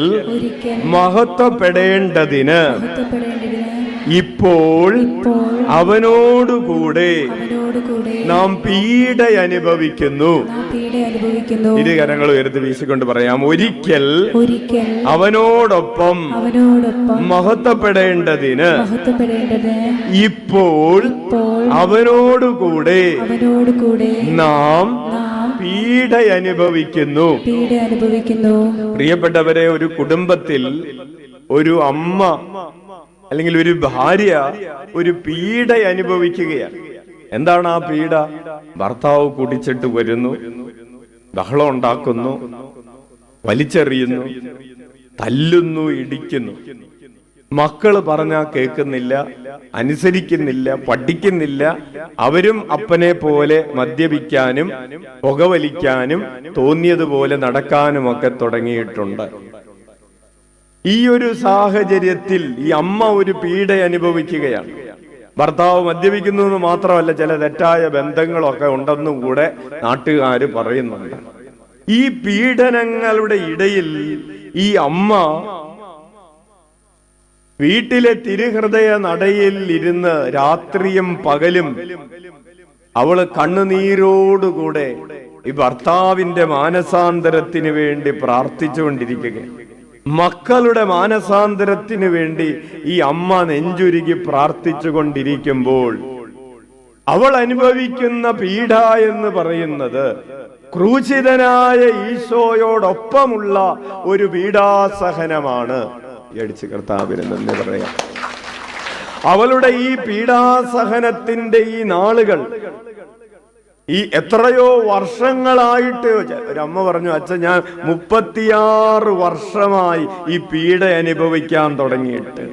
Speaker 1: മഹത്വപ്പെടേണ്ടതിന് ഇപ്പോൾ അവനോടുകൂടെ നാം പീഡ അനുഭവിക്കുന്നു. ഇരു കരങ്ങൾ ഉയർത്തി വീശിക്കൊണ്ട് പറയാം, ഒരിക്കൽ അവനോടൊപ്പം മഹത്വപ്പെടേണ്ടതിന് ഇപ്പോൾ അവനോടുകൂടെ നാം പീഡ അനുഭവിക്കുന്നു. പ്രിയപ്പെട്ടവരെ, ഒരു കുടുംബത്തിൽ ഒരു അമ്മ അല്ലെങ്കിൽ ഒരു ഭാര്യ ഒരു പീഡ അനുഭവിക്കുകയാണ്. എന്താണ് ആ പീഡ? ഭർത്താവ് കുടിച്ചിട്ട് വരുന്നു, ബഹളം ഉണ്ടാക്കുന്നു, വലിച്ചെറിയുന്നു, തല്ലുന്നു, ഇടിക്കുന്നു. മക്കള് പറഞ്ഞാ കേൾക്കുന്നില്ല, അനുസരിക്കുന്നില്ല, പഠിക്കുന്നില്ല. അവരും അപ്പനെ പോലെ മദ്യപിക്കാനും പുകവലിക്കാനും തോന്നിയതുപോലെ നടക്കാനും ഒക്കെ തുടങ്ങിയിട്ടുണ്ട്. ഈ ഒരു സാഹചര്യത്തിൽ ഈ അമ്മ ഒരു പീഡ അനുഭവിക്കുകയാണ്. ഭർത്താവ് മദ്യപിക്കുന്നു എന്ന് മാത്രമല്ല, ചില തെറ്റായ ബന്ധങ്ങളൊക്കെ ഉണ്ടെന്നും കൂടെ നാട്ടുകാര് പറയുന്നുണ്ട്. ഈ പീഡനങ്ങളുടെ ഇടയിൽ ഈ അമ്മ വീട്ടിലെ തിരുഹൃദയ നടയിൽ ഇരുന്ന് രാത്രിയും പകലും അവള് കണ്ണുനീരോടുകൂടെ ഈ ഭർത്താവിന്റെ മാനസാന്തരത്തിന് വേണ്ടി പ്രാർത്ഥിച്ചുകൊണ്ടിരിക്കുകയാണ്. മക്കളുടെ മാനസാന്തരത്തിന് വേണ്ടി ഈ അമ്മ നെഞ്ചുരുകി പ്രാർത്ഥിച്ചു കൊണ്ടിരിക്കുമ്പോൾ അവൾ അനുഭവിക്കുന്ന പീഡ എന്ന് പറയുന്നത് ക്രൂശിതനായ ഈശോയോടൊപ്പമുള്ള ഒരു പീഡാസഹനമാണ്. അടിച്ച് കർത്താവിന് നന്ദി പറയാം. അവളുടെ ഈ പീഡാസഹനത്തിന്റെ ഈ നാളുകൾ, ഈ എത്രയോ വർഷങ്ങളായിട്ട്, ഒരമ്മ പറഞ്ഞു, അച്ഛൻ ഞാൻ 36 വർഷമായി ഈ പീഡ അനുഭവിക്കാൻ തുടങ്ങിയിട്ട്.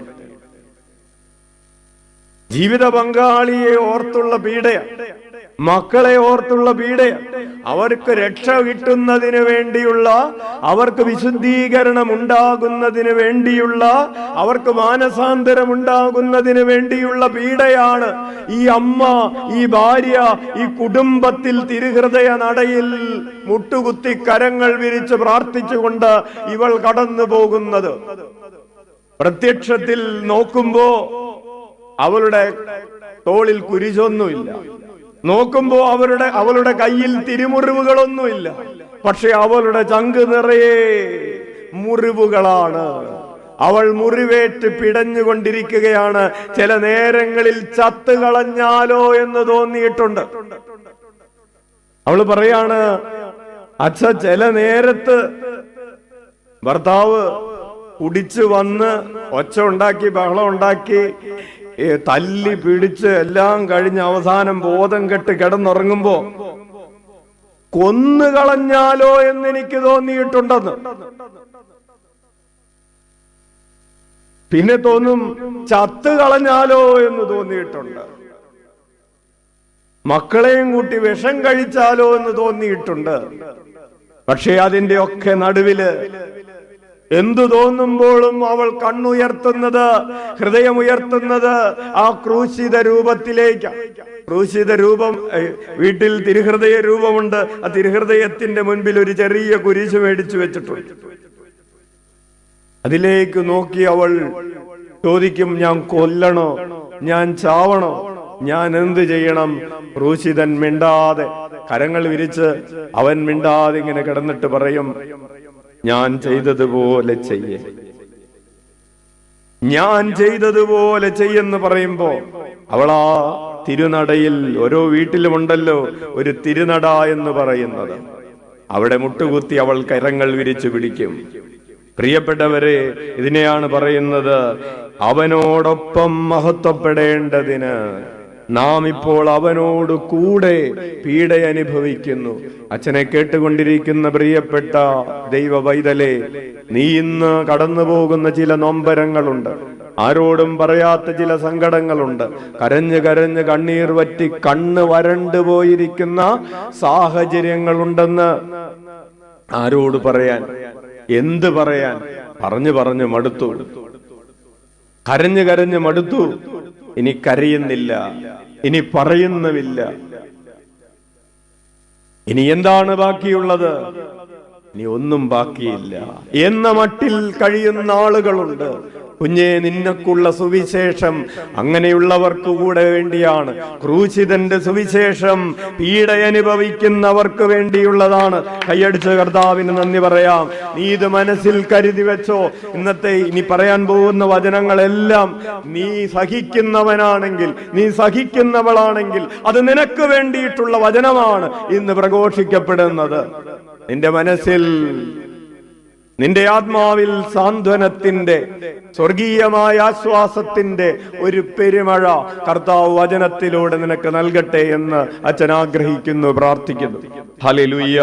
Speaker 1: ജീവിത പങ്കാളിയെ ഓർത്തുള്ള പീഡയാണ്, മക്കളെ ഓർത്തുള്ള പീഡയാണ്. അവർക്ക് രക്ഷ കിട്ടുന്നതിന് വേണ്ടിയുള്ള, അവർക്ക് വിശുദ്ധീകരണം ഉണ്ടാകുന്നതിന് വേണ്ടിയുള്ള, അവർക്ക് മാനസാന്തരം ഉണ്ടാകുന്നതിന് വേണ്ടിയുള്ള പീഡയാണ് ഈ അമ്മ, ഈ ഭാര്യ, ഈ കുടുംബത്തിൽ തിരുഹൃദയ നടയിൽ മുട്ടുകുത്തി കരങ്ങൾ വിരിച്ച് പ്രാർത്ഥിച്ചുകൊണ്ട് ഇവൾ കടന്നു പോകുന്നത്. പ്രത്യക്ഷത്തിൽ നോക്കുമ്പോ അവളുടെ തോളിൽ കുരിശൊന്നുമില്ല, നോക്കുമ്പോ അവളുടെ കയ്യിൽ തിരുമുറിവുകളൊന്നുമില്ല. പക്ഷെ അവളുടെ ചങ്ക് നിറയെ മുറിവുകളാണ്. അവൾ മുറിവേറ്റ് പിടഞ്ഞുകൊണ്ടിരിക്കുകയാണ്. ചില നേരങ്ങളിൽ ചത്തുകളഞ്ഞാലോ എന്ന് തോന്നിയിട്ടുണ്ട്. അവൾ പറയാണ്, അച്ഛ, ചില നേരത്ത് ഭർത്താവ് കുടിച്ചു വന്ന് ഒച്ച ഉണ്ടാക്കി, ബഹളം ഉണ്ടാക്കി, തല്ലി പിടിച്ച് എല്ലാം കഴിഞ്ഞ് അവസാനം ബോധം കെട്ട് കിടന്നുറങ്ങുമ്പോ കൊന്നുകളഞ്ഞാലോ എന്നെനിക്ക് തോന്നിയിട്ടുണ്ടെന്ന്. പിന്നെ തോന്നും ചത്ത് കളഞ്ഞാലോ എന്ന് തോന്നിയിട്ടുണ്ട്. മക്കളെയും കൂട്ടി വിഷം കഴിച്ചാലോ എന്ന് തോന്നിയിട്ടുണ്ട്. പക്ഷെ അതിന്റെ ഒക്കെ നടുവില് എന്തു തോന്നുമ്പോഴും അവൾ കണ്ണുയർത്തുന്നത്, ഹൃദയമുയർത്തുന്നത് ആ ക്രൂശിത രൂപത്തിലേക്ക്. ക്രൂശിത രൂപം, വീട്ടിൽ തിരുഹൃദയ രൂപമുണ്ട്. ആ തിരുഹൃദയത്തിന്റെ മുൻപിൽ ഒരു ചെറിയ കുരിശ് മേടിച്ചു വെച്ചിട്ടുണ്ട്. അതിലേക്ക് നോക്കി അവൾ ചോദിക്കും, ഞാൻ കൊല്ലണോ, ഞാൻ ചാവണോ, ഞാൻ എന്ത് ചെയ്യണം? ക്രൂശിതൻ മിണ്ടാതെ കരങ്ങൾ വിരിച്ച് അവൻ മിണ്ടാതെ ഇങ്ങനെ കിടന്നിട്ട് പറയും, ഞാൻ ചെയ്തതുപോലെ ചെയ്യേ, ഞാൻ ചെയ്തതുപോലെ ചെയ്യെന്ന് പറയുമ്പോ അവളാ തിരുനടയിൽ, ഓരോ വീട്ടിലുമുണ്ടല്ലോ ഒരു തിരുനട എന്ന് പറയുന്നത്, അവിടെ മുട്ടുകുത്തി അവൾ കരങ്ങൾ വിരിച്ചു പിടിക്കും. പ്രിയപ്പെട്ടവരെ, ഇതിനെയാണ് പറയുന്നത് അവനോടൊപ്പം മഹത്വപ്പെടേണ്ടതിന് നാം ഇപ്പോൾ അവനോട് കൂടെ പീഡ അനുഭവിക്കുന്നു. അച്ഛനെ കേട്ടുകൊണ്ടിരിക്കുന്ന പ്രിയപ്പെട്ട ദൈവ പൈതലേ, നീ ഇന്ന് കടന്നു പോകുന്ന ചില നൊമ്പരങ്ങളുണ്ട്, ആരോടും പറയാത്ത ചില സങ്കടങ്ങളുണ്ട്, കരഞ്ഞ് കരഞ്ഞ് കണ്ണീർ വറ്റി കണ്ണ് വരണ്ടു പോയിരിക്കുന്ന സാഹചര്യങ്ങളുണ്ടെന്ന് ആരോട് പറയാൻ, എന്ത് പറയാൻ? പറഞ്ഞു പറഞ്ഞു മടുത്തു, കരഞ്ഞു കരഞ്ഞു മടുത്തു. ഇനി കരയുന്നില്ല, ഇനി പറയുന്നുമില്ല. ഇനി എന്താണ് ബാക്കിയുള്ളത്? ഇനി ഒന്നും ബാക്കിയില്ല എന്ന മട്ടിൽ കഴിയുന്ന ആളുകളുണ്ട്. കുഞ്ഞേ, നിനക്കുള്ള സുവിശേഷം അങ്ങനെയുള്ളവർക്ക് കൂടെ വേണ്ടിയാണ്. ക്രൂശിതന്റെ സുവിശേഷം പീഡ അനുഭവിക്കുന്നവർക്ക് വേണ്ടിയുള്ളതാണ്. കൈയടിച്ച കർത്താവിന് നന്ദി പറയാം. നീ ഇത് മനസ്സിൽ കരുതി വെച്ചോ. ഇന്നത്തെ ഇനി പറയാൻ പോകുന്ന വചനങ്ങളെല്ലാം നീ സഹിക്കുന്നവനാണെങ്കിൽ, നീ സഹിക്കുന്നവളാണെങ്കിൽ അത് നിനക്ക് വേണ്ടിയിട്ടുള്ള വചനമാണ് ഇന്ന് പ്രഘോഷിക്കപ്പെടുന്നത്. നിന്റെ മനസ്സിൽ, നിന്റെ ആത്മാവിൽ സാന്ത്വനത്തിന്റെ, സ്വർഗീയമായ ആശ്വാസത്തിന്റെ ഒരു പെരുമഴ കർത്താവ് വചനത്തിലൂടെ നിനക്ക് നൽകട്ടെ എന്ന് അച്ഛൻ ആഗ്രഹിക്കുന്നു, പ്രാർത്ഥിക്കുന്നു. ഹല്ലേലൂയ.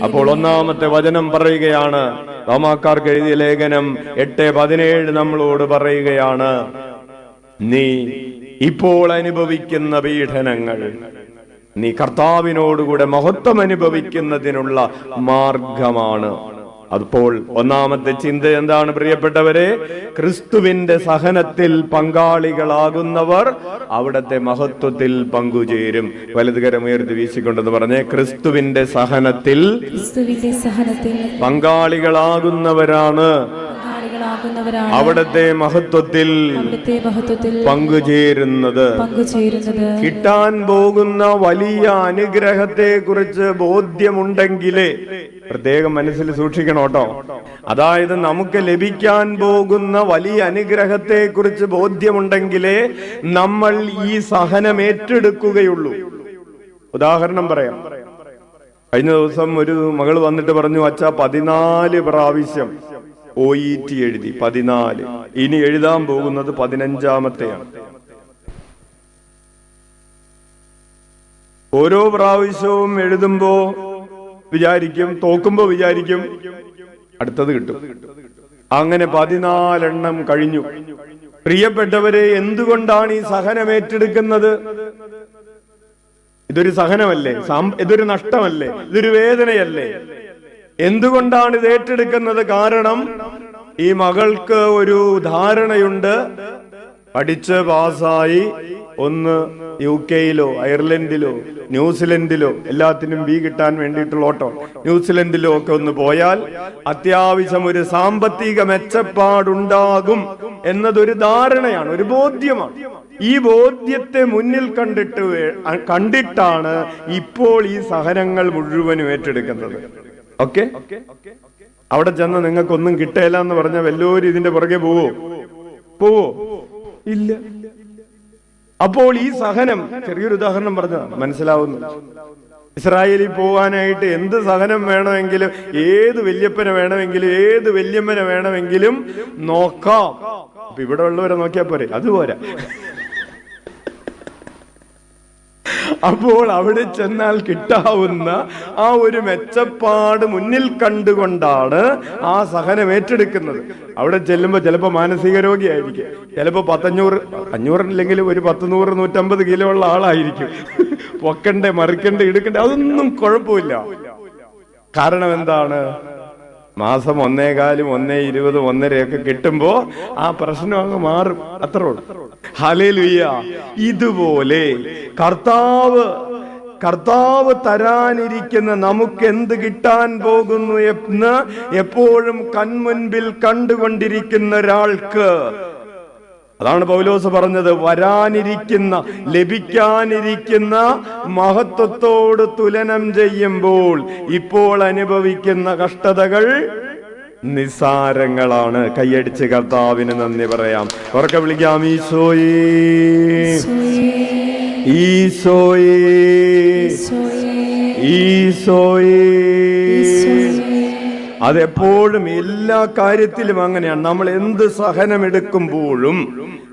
Speaker 1: അപ്പോൾ ഒന്നാമത്തെ വചനം പറയുകയാണ്, റോമാക്കാർക്ക് എഴുതിയ ലേഖനം 8:17 നമ്മളോട് പറയുകയാണ്, നീ ഇപ്പോൾ അനുഭവിക്കുന്ന പീഡനങ്ങൾ നീ കർത്താവിനോടുകൂടെ മഹത്വം അനുഭവിക്കുന്നതിനുള്ള മാർഗമാണ്. അപ്പോൾ ഒന്നാമത്തെ ചിന്ത എന്താണ് പ്രിയപ്പെട്ടവരെ? ക്രിസ്തുവിന്റെ സഹനത്തിൽ പങ്കാളികളാകുന്നവർ അവിടത്തെ മഹത്വത്തിൽ പങ്കുചേരും. വലതുകരം ഉയർത്തി വീശിക്കൊണ്ടെന്ന് പറഞ്ഞേ, ക്രിസ്തുവിന്റെ സഹനത്തിൽ പങ്കാളികളാകുന്നവരാണ് അവിടത്തെ മഹത്വത്തിൽ പങ്കുചേരുന്നത്. കിട്ടാൻ പോകുന്ന വലിയ അനുഗ്രഹത്തെ കുറിച്ച് ബോധ്യമുണ്ടെങ്കിലേ, പ്രത്യേകം മനസ്സിൽ സൂക്ഷിക്കണം കേട്ടോ, അതായത് നമുക്ക് ലഭിക്കാൻ പോകുന്ന വലിയ അനുഗ്രഹത്തെ കുറിച്ച് ബോധ്യമുണ്ടെങ്കിലേ നമ്മൾ ഈ സഹനം ഏറ്റെടുക്കുകയുള്ളൂ. ഉദാഹരണം പറയാം. കഴിഞ്ഞ ദിവസം ഒരു മകൾ വന്നിട്ട് പറഞ്ഞു, അച്ഛാ 14 പ്രാവശ്യം OET എഴുതി, 14. ഇനി എഴുതാൻ പോകുന്നത് 15ാമത്തെയാണ്. ഓരോ പ്രാവശ്യവും എഴുതുമ്പോ വിചാരിക്കും, തോക്കുമ്പോ വിചാരിക്കും അടുത്തത് കിട്ടും. അങ്ങനെ 14 എണ്ണം കഴിഞ്ഞു. പ്രിയപ്പെട്ടവരെ, എന്തുകൊണ്ടാണ് ഈ സഹനം ഏറ്റെടുക്കുന്നത്? ഇതൊരു സഹനമല്ലേ? ഇതൊരു നഷ്ടമല്ലേ? ഇതൊരു വേദനയല്ലേ? എന്തുകൊണ്ടാണ് ഇത് ഏറ്റെടുക്കുന്നത്? കാരണം ഈ മകൾക്ക് ഒരു ധാരണയുണ്ട്, പഠിച്ച് പാസ്സായി ഒന്ന് UK-യിലോ അയർലൻഡിലോ ന്യൂസിലൻഡിലോ, എല്ലാത്തിനും ബി കിട്ടാൻ വേണ്ടിയിട്ടുള്ള ഓട്ടോ, ന്യൂസിലൻഡിലോ ഒക്കെ ഒന്ന് പോയാൽ അത്യാവശ്യം ഒരു സാമ്പത്തിക മെച്ചപ്പാടുണ്ടാകും എന്നതൊരു ധാരണയാണ്, ഒരു ബോധ്യമാണ്. ഈ ബോധ്യത്തെ മുന്നിൽ കണ്ടിട്ടാണ് ഇപ്പോൾ ഈ സഹനങ്ങൾ മുഴുവനും ഏറ്റെടുക്കുന്നത്. ഓക്കെ, അവിടെ ചെന്ന് നിങ്ങൾക്കൊന്നും കിട്ടില്ല എന്ന് പറഞ്ഞ വല്ലോരും ഇതിന്റെ പുറകെ പോവോ? ഇല്ല. അപ്പോൾ ഈ സഹനം, ചെറിയൊരു ഉദാഹരണം പറഞ്ഞതാണ്, മനസ്സിലാവുന്നു. ഇസ്രായേലിൽ പോകാനായിട്ട് എന്ത് സഹനം വേണമെങ്കിലും, ഏത് വല്യപ്പനെ വേണമെങ്കിലും, ഏത് വല്യമ്മനെ വേണമെങ്കിലും നോക്കാം. അപ്പൊ ഇവിടെ ഉള്ളവരെ നോക്കിയാൽ പോരെ? അതുപോരാ. അപ്പോൾ അവിടെ ചെന്നാൽ കിട്ടാവുന്ന ആ ഒരു മെച്ചപ്പാട് മുന്നിൽ കണ്ടുകൊണ്ടാണ് ആ സഹനം ഏറ്റെടുക്കുന്നത്. അവിടെ ചെല്ലുമ്പോൾ ചിലപ്പോൾ മാനസിക രോഗിയായിരിക്കും, ചിലപ്പോൾ 500 ഒരു 100, 150 കിലോ ഉള്ള ആളായിരിക്കും. പൊക്കണ്ടേ, മറിക്കണ്ടേ, എടുക്കണ്ടേ, അതൊന്നും കുഴപ്പമില്ല. കാരണം എന്താണ്? മാസം 1.25, 1.20, 1.5 കിട്ടുമ്പോ ആ പ്രശ്നം അങ്ങ് മാറും. അത്രേ ഉള്ളൂ. ഹല്ലേലൂയ. ഇതുപോലെ കർത്താവ് തരാനിരിക്കുന്ന നമുക്ക് എന്ത് കിട്ടാൻ പോകുന്നു എന്ന് എപ്പോഴും കൺമുൻപിൽ കണ്ടുകൊണ്ടിരിക്കുന്ന ഒരാൾക്ക്, അതാണ് പൗലോസ് പറഞ്ഞത്, വരാനിരിക്കുന്ന, ലഭിക്കാനിരിക്കുന്ന മഹത്വത്തോട് തുലനം ചെയ്യുമ്പോൾ ഇപ്പോൾ അനുഭവിക്കുന്ന കഷ്ടതകൾ നിസാരങ്ങളാണ്. കൈയടിച്ച് കർത്താവിന് നന്ദി പറയാം. ഉറക്കെ വിളിക്കാം, ഈശോയേ, ഈശോയേ, ഈശോയേ. അതെപ്പോഴും എല്ലാ കാര്യത്തിലും അങ്ങനെയാണ്. നമ്മൾ എന്ത് സഹനമെടുക്കുമ്പോഴും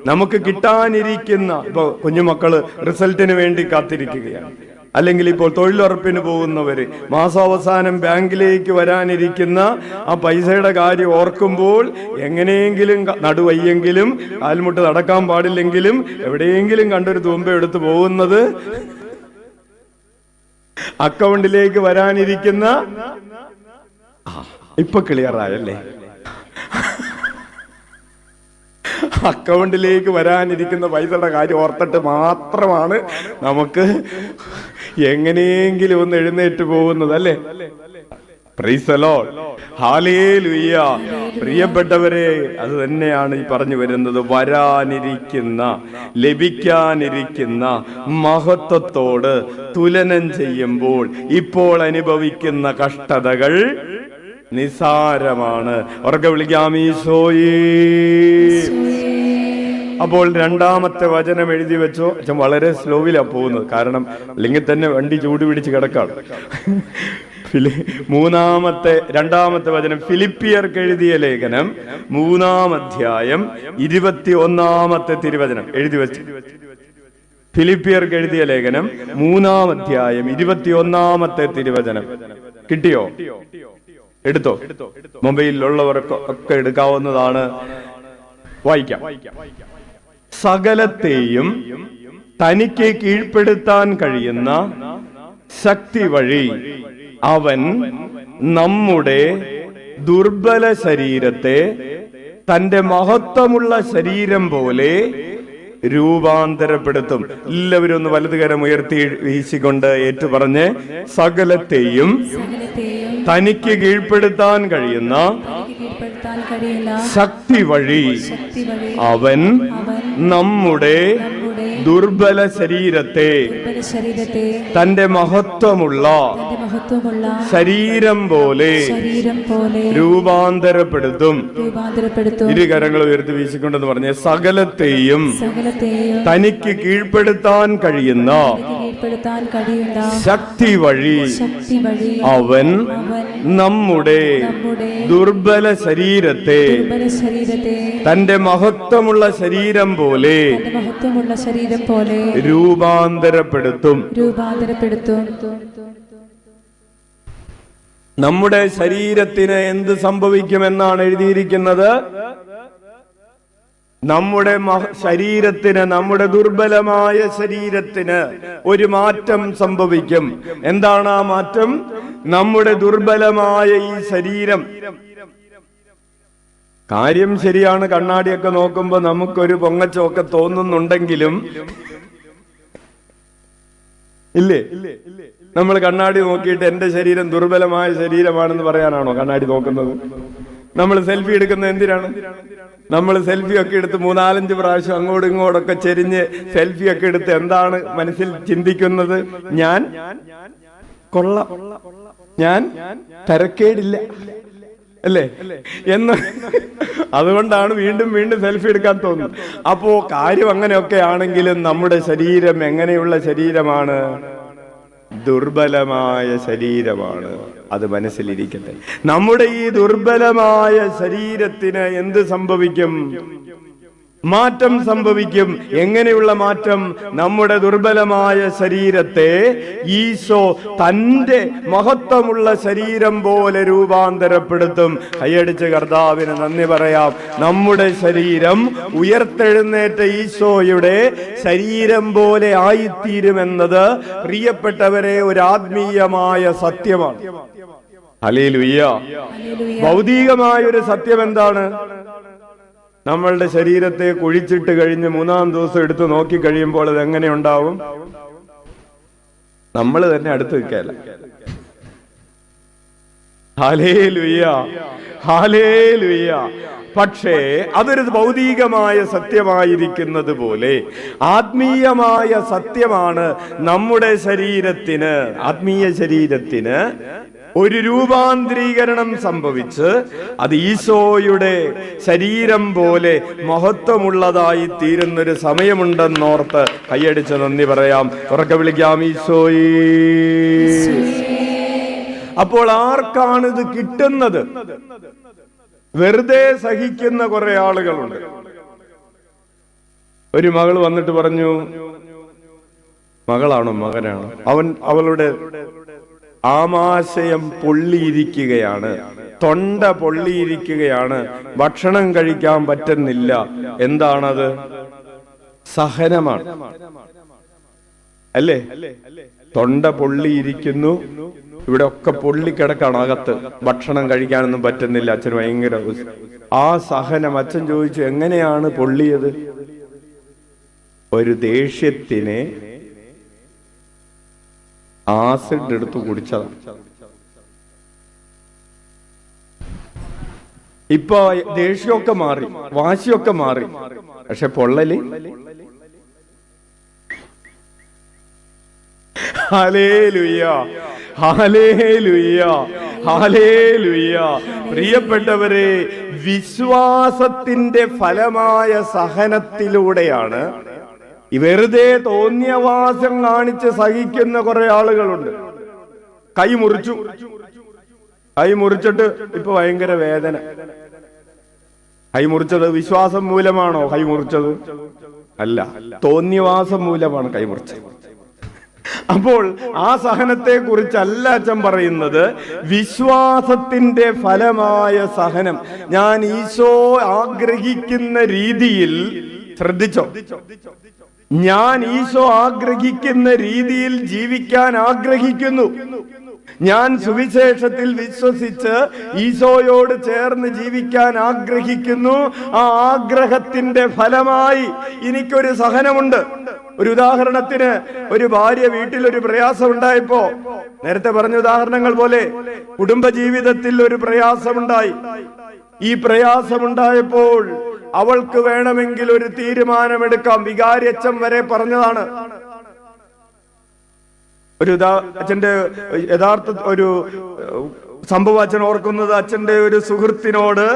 Speaker 1: നമുക്ക് കിട്ടാനിരിക്കുന്ന, ഇപ്പൊ കുഞ്ഞുമക്കള് റിസൾട്ടിന് വേണ്ടി കാത്തിരിക്കുകയാണ്, അല്ലെങ്കിൽ ഇപ്പോൾ തൊഴിലുറപ്പിന് പോകുന്നവര് മാസാവസാനം ബാങ്കിലേക്ക് വരാനിരിക്കുന്ന ആ പൈസയുടെ കാര്യം ഓർക്കുമ്പോൾ എങ്ങനെയെങ്കിലും നടുവയ്യെങ്കിലും കാൽമുട്ട് നടക്കാൻ പാടില്ലെങ്കിലും എവിടെയെങ്കിലും കണ്ടൊരു തൂമ്പ എടുത്ത് പോകുന്നത് അക്കൗണ്ടിലേക്ക് വരാനിരിക്കുന്ന, ഇപ്പൊ ക്ലിയർ ആയല്ലേ, അക്കൗണ്ടിലേക്ക് വരാനിരിക്കുന്ന പൈസയുടെ കാര്യം ഓർത്തിട്ട് മാത്രമാണ് നമുക്ക് എങ്ങനെയെങ്കിലും ഒന്ന് എഴുന്നേറ്റ് പോകുന്നത്, അല്ലേ? പ്രൈസ് ദി ലോർഡ്, ഹല്ലേലൂയ. പ്രിയപ്പെട്ടവരെ, അത് തന്നെയാണ് ഈ പറഞ്ഞു വരുന്നത്. വരാനിരിക്കുന്ന, ലഭിക്കാനിരിക്കുന്ന മഹത്വത്തോട് തുലനം ചെയ്യുമ്പോൾ ഇപ്പോൾ അനുഭവിക്കുന്ന കഷ്ടതകൾ നിസാരമാണ്. ഉറക്കെ വിളിക്കാം, ഈശോയേ. അപ്പോൾ രണ്ടാമത്തെ വചനം എഴുതി വെച്ചോ. വളരെ സ്ലോവിലാ പോകുന്നത്, കാരണം അല്ലെങ്കിൽ തന്നെ വണ്ടി ചൂട് പിടിച്ച് കിടക്കാണ്. രണ്ടാമത്തെ വചനം ഫിലിപ്പിയർക്ക് എഴുതിയ ലേഖനം 3-ാം അധ്യായം 21-ാമത്തെ തിരുവചനം എഴുതി വെച്ചു. ഫിലിപ്പിയർക്ക് എഴുതിയ ലേഖനം 3-ാം അധ്യായം 21-ാമത്തെ തിരുവചനം കിട്ടിയോ? എടുത്തോ? മൊബൈലിലുള്ളവർക്കൊക്കെ എടുക്കാവുന്നതാണ്. വായിക്കാം. സകലത്തെയും തനിക്ക് കീഴ്പ്പെടുത്താൻ കഴിയുന്ന ശക്തി വഴി അവൻ നമ്മുടെ ദുർബല ശരീരത്തെ തന്റെ മഹത്വമുള്ള ശരീരം പോലെ രൂപാന്തരപ്പെടുത്തും. എല്ലാവരും ഒന്ന് വലതുകരം ഉയർത്തി വീശിക്കൊണ്ട് ഏറ്റുപറഞ്ഞ്, സകലത്തെയും തനിക്ക് കീഴ്പ്പെടുത്താൻ കഴിയുന്ന ശക്തി വഴി അവൻ നമ്മുടെ ദുർബല ശരീരത്തെ തന്റെ മഹത്വമുള്ള ശരീരം പോലെ രൂപാന്തരപ്പെടുത്തും. ഇരുകരങ്ങൾ ഉയർത്തി വീശിക്കൊണ്ടെന്ന് പറഞ്ഞ്, സകലത്തെയും തനിക്ക് കീഴ്പ്പെടുത്താൻ കഴിയുന്ന ശക്തി വഴി അവൻ നമ്മുടെ ദുർബല ശരീരത്തെ തന്റെ മഹത്വമുള്ള ശരീരം പോലെ രൂപാന്തരപ്പെടുത്തും. നമ്മുടെ ശരീരത്തിന് എന്ത് സംഭവിക്കുമെന്നാണ് എഴുതിയിരിക്കുന്നത്? നമ്മുടെ ശരീരത്തിന്, നമ്മുടെ ദുർബലമായ ശരീരത്തിന് ഒരു മാറ്റം സംഭവിക്കും. എന്താണ് ആ മാറ്റം? നമ്മുടെ ദുർബലമായ ഈ ശരീരം, കാര്യം ശരിയാണ്, കണ്ണാടിയൊക്കെ നോക്കുമ്പോ നമുക്കൊരു പൊങ്ങച്ചമൊക്കെ തോന്നുന്നുണ്ടെങ്കിലും ഇല്ലേ, നമ്മൾ കണ്ണാടി നോക്കിയിട്ട് എന്റെ ശരീരം ദുർബലമായ ശരീരമാണെന്ന് പറയാനാണോ കണ്ണാടി നോക്കുന്നത്? നമ്മൾ സെൽഫി എടുക്കുന്നത് എന്തിനാണ്? നമ്മൾ സെൽഫി ഒക്കെ എടുത്ത് 3-4 പ്രാവശ്യം അങ്ങോട്ടും ഇങ്ങോട്ടൊക്കെ ചെരിഞ്ഞ് സെൽഫി ഒക്കെ എടുത്ത് എന്താണ് മനസ്സിൽ ചിന്തിക്കുന്നത്? ഞാൻ കൊള്ളാം, ഞാൻ തരക്കേടില്ല അല്ലേ എന്ന്. അതുകൊണ്ടാണ് വീണ്ടും വീണ്ടും സെൽഫി എടുക്കാൻ തോന്നുന്നത്. അപ്പോ കാര്യം അങ്ങനെയൊക്കെ ആണെങ്കിലും നമ്മുടെ ശരീരം എങ്ങനെയുള്ള ശരീരമാണ്? ദുർബലമായ ശരീരമാണ്. അത് മനസ്സിലിരിക്കട്ടെ. നമ്മുടെ ഈ ദുർബലമായ ശരീരത്തിന് എന്ത് സംഭവിക്കും? മാറ്റം സംഭവിക്കും. എങ്ങനെയുള്ള മാറ്റം? നമ്മുടെ ദുർബലമായ ശരീരത്തെ ഈശോ തന്റെ മഹത്വമുള്ള ശരീരം പോലെ രൂപാന്തരപ്പെടുത്തും. കൈയടിച്ച് കർത്താവിന് നന്ദി പറയാം. നമ്മുടെ ശരീരം ഉയർത്തെഴുന്നേറ്റ ഈശോയുടെ ശരീരം പോലെ ആയിത്തീരുമെന്നത് പ്രിയപ്പെട്ടവരെ ഒരു ആത്മീയമായ സത്യമാണ്. ഹല്ലേലൂയ. ഭൗതികമായ ഒരു സത്യം എന്താണ്? നമ്മളുടെ ശരീരത്തെ കുഴിച്ചിട്ട് കഴിഞ്ഞ് 3-ാം ദിവസം എടുത്ത് നോക്കി കഴിയുമ്പോൾ അത് എങ്ങനെ ഉണ്ടാവും? നമ്മൾ തന്നെ അടുത്ത് നിൽക്കല്ല. Hallelujah, hallelujah. പക്ഷേ അതൊരു ഭൗതികമായ സത്യമായിരിക്കുന്നത് പോലെ ആത്മീയമായ സത്യമാണ് നമ്മുടെ ശരീരത്തിന്, ആത്മീയ ശരീരത്തിന് ഒരു രൂപാന്തരീകരണം സംഭവിച്ച് അത് ഈശോയുടെ ശരീരം പോലെ മഹത്വമുള്ളതായി തീരുന്നൊരു സമയമുണ്ടെന്നോർത്ത് കൈയടിച്ച് നന്ദി പറയാം. ഉറക്കെ വിളിക്കാം, ഈശോയേ. അപ്പോൾ ആർക്കാണിത് കിട്ടുന്നത്? വെറുതെ സഹിക്കുന്ന കുറെ ആളുകളുണ്ട്. ഒരു മകൾ വന്നിട്ട് പറഞ്ഞു, മകളാണോ മകനാണോ, അവളുടെ ആമാശയം പൊള്ളിയിരിക്കുകയാണ്, തൊണ്ട പൊള്ളിയിരിക്കുകയാണ്, ഭക്ഷണം കഴിക്കാൻ പറ്റുന്നില്ല. എന്താണത്? സഹനമാണ് അല്ലേ? തൊണ്ട പൊള്ളിയിരിക്കുന്നു, ഇവിടെ ഒക്കെ പൊള്ളിക്കിടക്കാണ് അകത്ത്, ഭക്ഷണം കഴിക്കാനൊന്നും പറ്റുന്നില്ല. അച്ഛന് ഭയങ്കര ആ സഹനം. അച്ഛൻ ചോദിച്ചു, എങ്ങനെയാണ് പൊള്ളിയത്? ഒരു ദേഷ്യത്തിനെ ആസിഡ് എടുത്ത് കുടിച്ചതാണ്. ഇപ്പൊ ദേഷ്യമൊക്കെ മാറി, വാശിയൊക്കെ മാറി, പക്ഷെ പൊള്ളല്. ഹല്ലേലൂയ, ഹല്ലേലൂയ, ഹല്ലേലൂയ. പ്രിയപ്പെട്ടവരെ, വിശ്വാസത്തിന്റെ ഫലമായ സഹനത്തിലൂടെയാണ് ഈ വെറുതെ തോന്നിയവാസം കാണിച്ച് സഹിക്കുന്ന കുറെ ആളുകളുണ്ട്. കൈ മുറിച്ചിട്ട് ഇപ്പൊ ഭയങ്കര വേദന. കൈ മുറിച്ചത് വിശ്വാസം മൂലമാണോ കൈ മുറിച്ചത്? അല്ല, തോന്നിയവാസം മൂലമാണ് കൈ മുറിച്ചത്. അപ്പോൾ ആ സഹനത്തെ കുറിച്ചല്ല അച്ഛൻ പറയുന്നത്, വിശ്വാസത്തിന്റെ ഫലമായ സഹനം. ഞാൻ ഈശോ ആഗ്രഹിക്കുന്ന രീതിയിൽ, ശ്രദ്ധിച്ചോ, ഞാൻ ഈശോ ആഗ്രഹിക്കുന്ന രീതിയിൽ ജീവിക്കാൻ ആഗ്രഹിക്കുന്നു. ഞാൻ സുവിശേഷത്തിൽ വിശ്വസിച്ച് ഈശോയോട് ചേർന്ന് ജീവിക്കാൻ ആഗ്രഹിക്കുന്നു. ആ ആഗ്രഹത്തിന്റെ ഫലമായി എനിക്കൊരു സഹനമുണ്ട്. ഒരു ഉദാഹരണത്തിന്, ഒരു ഭാര്യ വീട്ടിൽ ഒരു പ്രയാസം ഉണ്ടായപ്പോ, നേരത്തെ പറഞ്ഞ ഉദാഹരണങ്ങൾ പോലെ കുടുംബജീവിതത്തിൽ ഒരു പ്രയാസമുണ്ടായി. ഈ പ്രയാസമുണ്ടായപ്പോൾ അവൾക്ക് വേണമെങ്കിൽ ഒരു തീരുമാനമെടുക്കാം. വികാരിയച്ഛൻ വരെ പറഞ്ഞതാണ്. ഒരു അച്ഛന്റെ യഥാർത്ഥ ഒരു സംഭവം അച്ഛൻ ഓർക്കുന്നത്, അച്ഛന്റെ ഒരു സുഹൃത്തിനോട്,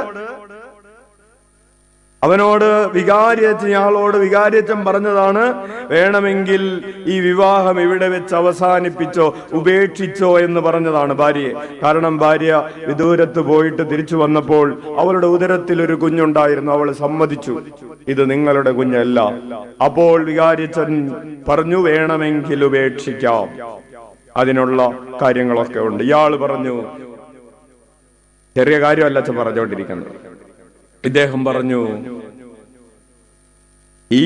Speaker 1: അവനോട് വികാരിയച്ഛൻ പറഞ്ഞതാണ്, വേണമെങ്കിൽ ഈ വിവാഹം ഇവിടെ വെച്ച് അവസാനിപ്പിച്ചോ, ഉപേക്ഷിച്ചോ എന്ന് പറഞ്ഞതാണ് ഭാര്യയെ. കാരണം ഭാര്യ വിദൂരത്ത് പോയിട്ട് തിരിച്ചു വന്നപ്പോൾ അവളുടെ ഉദരത്തിൽ ഒരു കുഞ്ഞുണ്ടായിരുന്നു. അവൾ സമ്മതിച്ചു, ഇത് നിങ്ങളുടെ കുഞ്ഞല്ല. അപ്പോൾ വികാരിയച്ഛൻ പറഞ്ഞു, വേണമെങ്കിൽ ഉപേക്ഷിക്കാം, അതിനുള്ള കാര്യങ്ങളൊക്കെ ഉണ്ട്. ഇയാള് പറഞ്ഞു, ചെറിയ കാര്യമല്ല അച്ഛൻ പറഞ്ഞുകൊണ്ടിരിക്കുന്നത്. ഇദ്ദേഹം പറഞ്ഞു, ഈ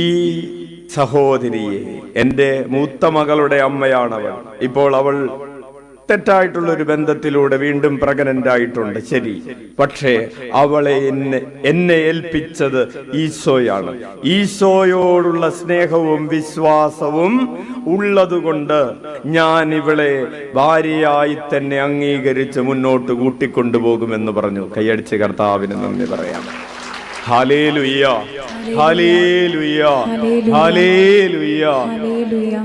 Speaker 1: സഹോദരിയെ, എൻ്റെ മൂത്ത മകളുടെ അമ്മയാണവൾ. ഇപ്പോൾ അവൾ തെറ്റായിട്ടുള്ള ഒരു ബന്ധത്തിലൂടെ വീണ്ടും പ്രഗ്നന്റ് ആയിട്ടുണ്ട്, ശരി. പക്ഷേ അവളെ എന്നെ ഏൽപ്പിച്ചത് ഈശോയാണ്. ഈശോയോടുള്ള സ്നേഹവും വിശ്വാസവും ഉള്ളതുകൊണ്ട് ഞാൻ ഇവളെ ഭാര്യയായി തന്നെ അംഗീകരിച്ച് മുന്നോട്ട് കൂട്ടിക്കൊണ്ടുപോകുമെന്ന് പറഞ്ഞു. കൈയടിച്ച് കർത്താവിന് നന്ദി പറയാം. ഹല്ലേലൂയ, ഹല്ലേലൂയ, ഹല്ലേലൂയ.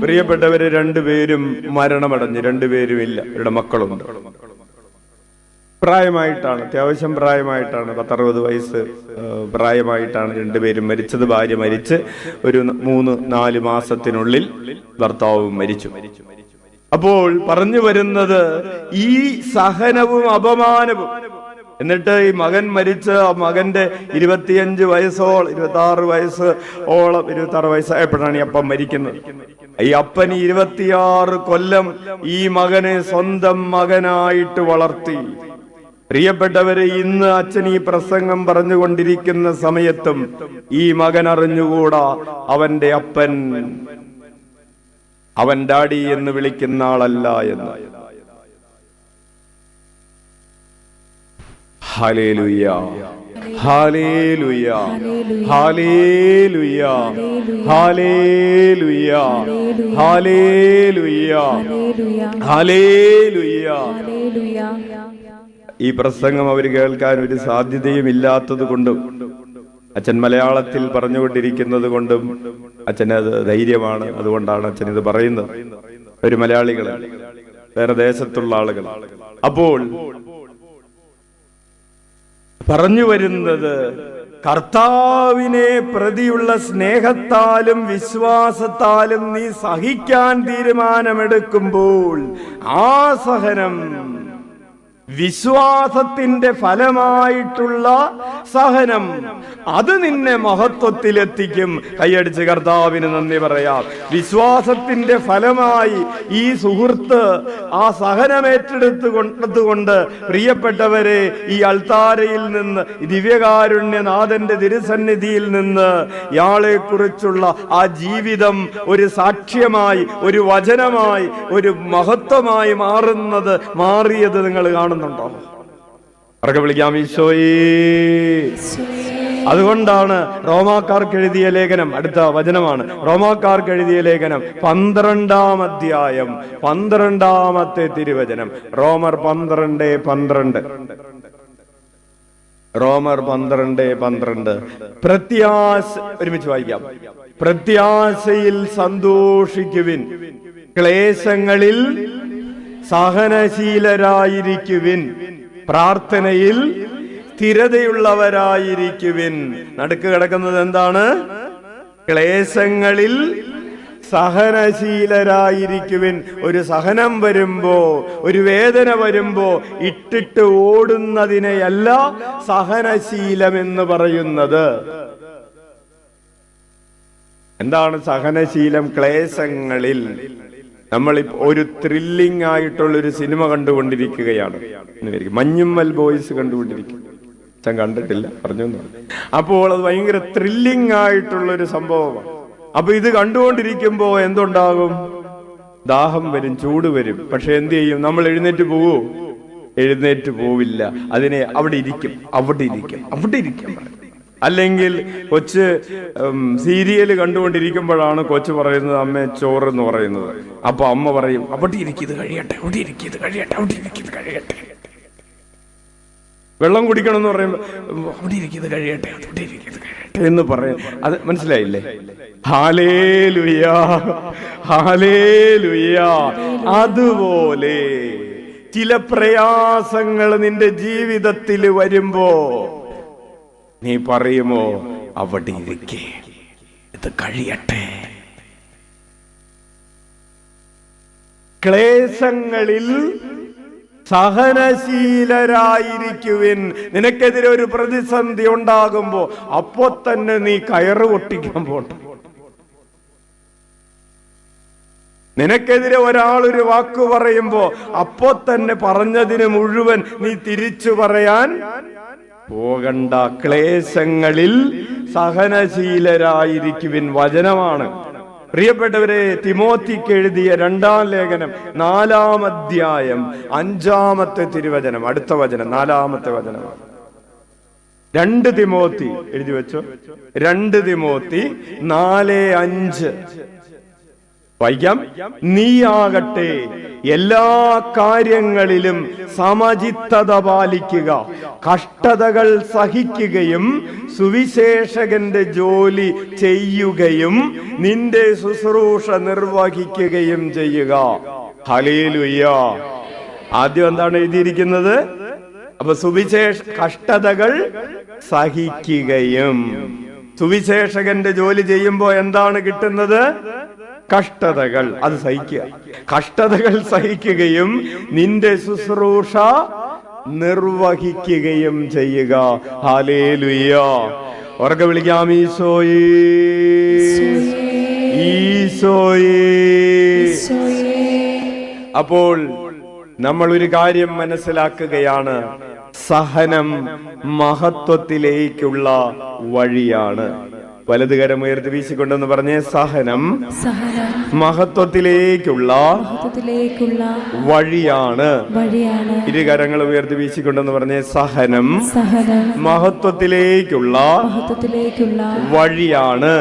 Speaker 1: പ്രിയപ്പെട്ടവര്, രണ്ടുപേരും മരണമടഞ്ഞ്, രണ്ടുപേരും ഇല്ല, അവരുടെ മക്കളുണ്ട്. പ്രായമായിട്ടാണ്, അത്യാവശ്യം പ്രായമായിട്ടാണ്, 10-60 വയസ്സ് പ്രായമായിട്ടാണ് രണ്ടുപേരും മരിച്ചത്. ഭാര്യ മരിച്ച് ഒരു 3-4 മാസത്തിനുള്ളിൽ ഭർത്താവും മരിച്ചു. അപ്പോൾ പറഞ്ഞു വരുന്നത് ഈ സഹനവും അപമാനവും. എന്നിട്ട് ഈ മകൻ മരിച്ച മകന്റെ 25 വയസ്സോളം, 26 വയസ്സോളം, 26 വയസ്സായപ്പോഴാണ് ഈ അപ്പം മരിക്കുന്നത്. ഈ അപ്പൻ 26 കൊല്ലം ഈ മകനെ സ്വന്തം മകനായിട്ട് വളർത്തി. പ്രിയപ്പെട്ടവരെ, ഇന്ന് അച്ഛൻ ഈ പ്രസംഗം പറഞ്ഞുകൊണ്ടിരിക്കുന്ന സമയത്തും ഈ മകൻ അറിഞ്ഞുകൂടാ അവന്റെ അപ്പൻ അവൻ ഡാഡി എന്ന് വിളിക്കുന്ന ആളല്ല എന്ന്. ഹല്ലേലൂയ, ഹല്ലേലൂയ, ഹല്ലേലൂയ, ഹല്ലേലൂയ, ഹല്ലേലൂയ, ഹല്ലേലൂയ. ഈ പ്രസംഗം അവർ കേൾക്കാൻ ഒരു സാധ്യതയും ഇല്ലാത്തത് കൊണ്ടും അച്ഛൻ മലയാളത്തിൽ പറഞ്ഞുകൊണ്ടിരിക്കുന്നത് കൊണ്ടും അച്ഛനത് ധൈര്യമാണ്. അതുകൊണ്ടാണ് അച്ഛൻ ഇത് പറയുന്നത്. ഒരു മലയാളികൾ, വേറെ ദേശത്തുള്ള ആളുകൾ. അപ്പോൾ പറഞ്ഞു വരുന്നത്, കർത്താവിനെ പ്രതിയുള്ള സ്നേഹത്താലും വിശ്വാസത്താലും നീ സഹിക്കാൻ തീരുമാനമെടുക്കുമ്പോൾ ആ സഹനം വിശ്വാസത്തിന്റെ ഫലമായിട്ടുള്ള സഹനം, അത് നിന്നെ മഹത്വത്തിലെത്തിക്കും. കൈയടിച്ച് കർത്താവിന് നന്ദി പറയാം. വിശ്വാസത്തിന്റെ ഫലമായി ഈ സുഹൃത്ത് ആ സഹനമേറ്റെടുത്തുകൊണ്ട് പ്രിയപ്പെട്ടവരെ, ഈ അൾത്താരയിൽ നിന്ന്, ദിവ്യകാരുണ്യനാഥന്റെ തിരുസന്നിധിയിൽ നിന്ന് ഇയാളെ കുറിച്ചുള്ള ആ ജീവിതം ഒരു സാക്ഷ്യമായി, ഒരു വചനമായി, ഒരു മഹത്വമായി മാറിയത് നിങ്ങൾ കാണുന്നുണ്ടോ? അവർക്ക് വിളിക്കാം ഈശോയേ. അതുകൊണ്ടാണ് റോമാക്കാർക്ക് എഴുതിയ ലേഖനം, അടുത്ത വചനമാണ് റോമാക്കാർക്ക് എഴുതിയ ലേഖനം 12-ാം അധ്യായം 12-ാമത്തെ തിരുവചനം. റോമർ 12:12. റോമർ 12:12. ഒരുമിച്ച് വായിക്കാം. പ്രത്യാശയിൽ സന്തോഷിക്കുവിൻ, ക്ലേശങ്ങളിൽ സഹനശീലരായിരിക്കുവിൻ, പ്രാർത്ഥനയിൽ സ്ഥിരതയുള്ളവരായിരിക്കുവിൻ. നടുക്ക് കിടക്കുന്നത് എന്താണ്? ക്ലേശങ്ങളിൽ സഹനശീലരായിരിക്കുവിൻ. ഒരു സഹനം വരുമ്പോ, ഒരു വേദന വരുമ്പോ ഇട്ടിട്ട് ഓടുന്നതിനെയല്ല സഹനശീലം എന്ന് പറയുന്നത്. എന്താണ് സഹനശീലം? ക്ലേശങ്ങളിൽ. നമ്മൾ ഒരു ത്രില്ലിംഗ് ആയിട്ടുള്ളൊരു സിനിമ കണ്ടുകൊണ്ടിരിക്കുകയാണ്. മഞ്ഞുമ്മൽ ബോയ്സ് കണ്ടുകൊണ്ടിരിക്കും. ഞാൻ കണ്ടിട്ടില്ല, പറഞ്ഞു. അപ്പോൾ അത് ഭയങ്കര ത്രില്ലിംഗ് ആയിട്ടുള്ളൊരു സംഭവമാണ്. അപ്പൊ ഇത് കണ്ടുകൊണ്ടിരിക്കുമ്പോ എന്തുണ്ടാകും? ദാഹം വരും, ചൂട് വരും. പക്ഷെ എന്ത് ചെയ്യും? നമ്മൾ എഴുന്നേറ്റ് പോവോ? എഴുന്നേറ്റ് പോവില്ല. അതിനെ അവിടെ ഇരിക്കും. അല്ലെങ്കിൽ കൊച്ച് സീരിയല് കണ്ടുകൊണ്ടിരിക്കുമ്പോഴാണ് കൊച്ചു പറയുന്നത് അമ്മ ചോറ് എന്ന് പറയുന്നത്. അപ്പൊ അമ്മ പറയും അവിടെ ഇരിക്കുന്നത് കഴിയട്ടെ, അവിടെ ഇരിക്കുന്നത് കഴിയട്ടെ, അവിടെ ഇരിക്കുന്നത് കഴിയട്ടെ. വെള്ളം കുടിക്കണം എന്ന് പറയുമ്പോ അവിടെ ഇരിക്കുന്നത് കഴിയട്ടെ, അവിടെ ഇരിക്കുന്നത് കഴിയട്ടെ എന്ന് പറയും. അത് മനസ്സിലായില്ലേ? Hallelujah, hallelujah. അതുപോലെ ചില പ്രയാസങ്ങൾ നിന്റെ ജീവിതത്തിൽ വരുമ്പോ നീ പറയുമോ അവിടെ ഇരിക്കേ, ഇത് കഴിയട്ടെ. ക്ലേശങ്ങളിൽ സഹനശീലരായിരിക്കുവിൻ. നിനക്കെതിരെ ഒരു പ്രതിസന്ധി ഉണ്ടാകുമ്പോ അപ്പോ തന്നെ നീ കയറ് പൊട്ടിക്കാൻ പോട്ടെ. നിനക്കെതിരെ ഒരാളൊരു വാക്ക് പറയുമ്പോ അപ്പോ തന്നെ പറഞ്ഞതിന് മുഴുവൻ നീ തിരിച്ചു പറയാൻ പോകണ്ട. ക്ലേശങ്ങളിൽ സഹനശീലരായിരിക്കുവിൻ വചനമാണ്. പ്രിയപ്പെട്ടവരെ, തിമോത്തിക്ക് എഴുതിയ 2-ാം ലേഖനം 4-ാം അധ്യായം 5-ാമത്തെ തിരുവചനം, അടുത്ത വചനം 4-ാമത്തെ വചനമാണ്. 2 തിമോത്തി എഴുതി വെച്ചോ. 2 തിമോത്തി 4:5 വായിക്കാം. നീയാകട്ടെ എല്ലാ കാര്യങ്ങളിലും സമചിത്തത പാലിക്കുക, കഷ്ടതകൾ സഹിക്കുകയും സുവിശേഷകന്റെ ജോലി ചെയ്യുകയും നിന്റെ ശുശ്രൂഷ നിർവഹിക്കുകയും ചെയ്യുക. ഹല്ലേലൂയ. ആദ്യം എന്താണ് എഴുതിയിരിക്കുന്നത്? അപ്പൊ കഷ്ടതകൾ സഹിക്കുകയും. സുവിശേഷകന്റെ ജോലി ചെയ്യുമ്പോ എന്താണ് കിട്ടുന്നത്? കഷ്ടതകൾ. അത് സഹിക്കുക. കഷ്ടതകൾ സഹിക്കുകയും നിന്റെ ശുശ്രൂഷ നിർവഹിക്കുകയും ചെയ്യുക. ഹല്ലേലൂയ. ഉറക്കെ വിളിക്കാം, ഈശോയേ, ഈശോയേ. അപ്പോൾ നമ്മൾ ഒരു കാര്യം മനസ്സിലാക്കുകയാണ്, സഹനം മഹത്വത്തിലേക്കുള്ള വഴിയാണ്. വലതുകരം ഉയർത്തി വീശിക്കൊണ്ടെന്ന് പറഞ്ഞേ, സഹനം മഹത്വത്തിലേക്കുള്ള വഴിയാണ്. ഇരുകരങ്ങൾ ഉയർത്തി വീശിക്കൊണ്ടെന്ന് പറഞ്ഞേ, സഹനം മഹത്വത്തിലേക്കുള്ള വഴിയാണ്.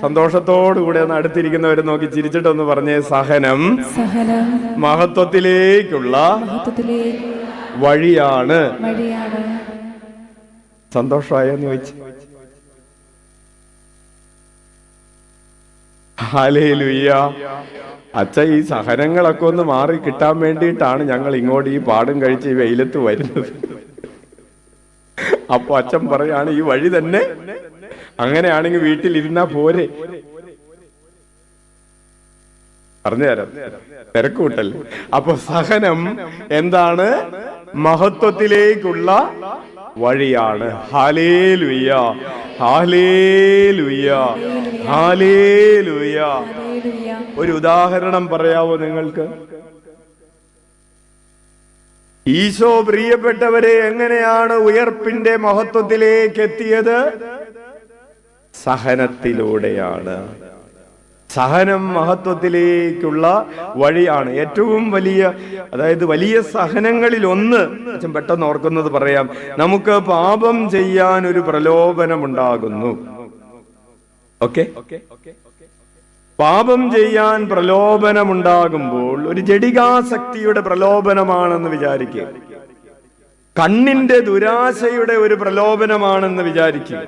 Speaker 1: സന്തോഷത്തോടുകൂടെ ഒന്ന് അടുത്തിരിക്കുന്നവരെ നോക്കി ചിരിച്ചിട്ടൊന്ന് പറഞ്ഞേ, സഹനം മഹത്വത്തിലേക്കുള്ള വഴിയാണ്. സന്തോഷമായെന്ന് ചോദിച്ചു. ഹല്ലേലൂയ. അച്ഛ, ഈ സഹനങ്ങളൊക്കെ ഒന്ന് മാറി കിട്ടാൻ വേണ്ടിയിട്ടാണ് ഞങ്ങൾ ഇങ്ങോട്ട് ഈ പാടും കഴിച്ച് ഈ വെയിലത്ത് വരുന്നത്. അപ്പൊ അച്ഛൻ പറയാണ്, ഈ വഴി തന്നെ, അങ്ങനെയാണെങ്കിൽ വീട്ടിലിരുന്നാ പോരെ. പറഞ്ഞുതരാം, തിരക്കൂട്ടല്ലേ. അപ്പൊ സഹനം എന്താണ്? മഹത്വത്തിലേക്കുള്ള വഴിയാണ്. ഹല്ലേലൂയ, ഹല്ലേലൂയ, ഹല്ലേലൂയ. ഒരു ഉദാഹരണം പറയാവോ നിങ്ങൾക്ക്? ഈശോ പ്രിയപ്പെട്ടവരെ എങ്ങനെയാണ് ഉയർപ്പിന്റെ മഹത്വത്തിലേക്ക് എത്തിയത്? സഹനത്തിലൂടെയാണ്. സഹനം മഹത്വത്തിലേക്കുള്ള വഴിയാണ്. ഏറ്റവും വലിയ, അതായത് വലിയ സഹനങ്ങളിൽ ഒന്ന്, പെട്ടെന്ന് ഓർക്കുന്നത് പറയാം. നമുക്ക് പാപം ചെയ്യാൻ ഒരു പ്രലോഭനമുണ്ടാകുന്നു. ഓക്കെ, പാപം ചെയ്യാൻ പ്രലോഭനമുണ്ടാകുമ്പോൾ ഒരു ജഡികാസക്തിയുടെ പ്രലോഭനമാണെന്ന് വിചാരിക്കുക. കണ്ണിന്റെ ദുരാശയുടെ ഒരു പ്രലോഭനമാണെന്ന് വിചാരിക്കുക.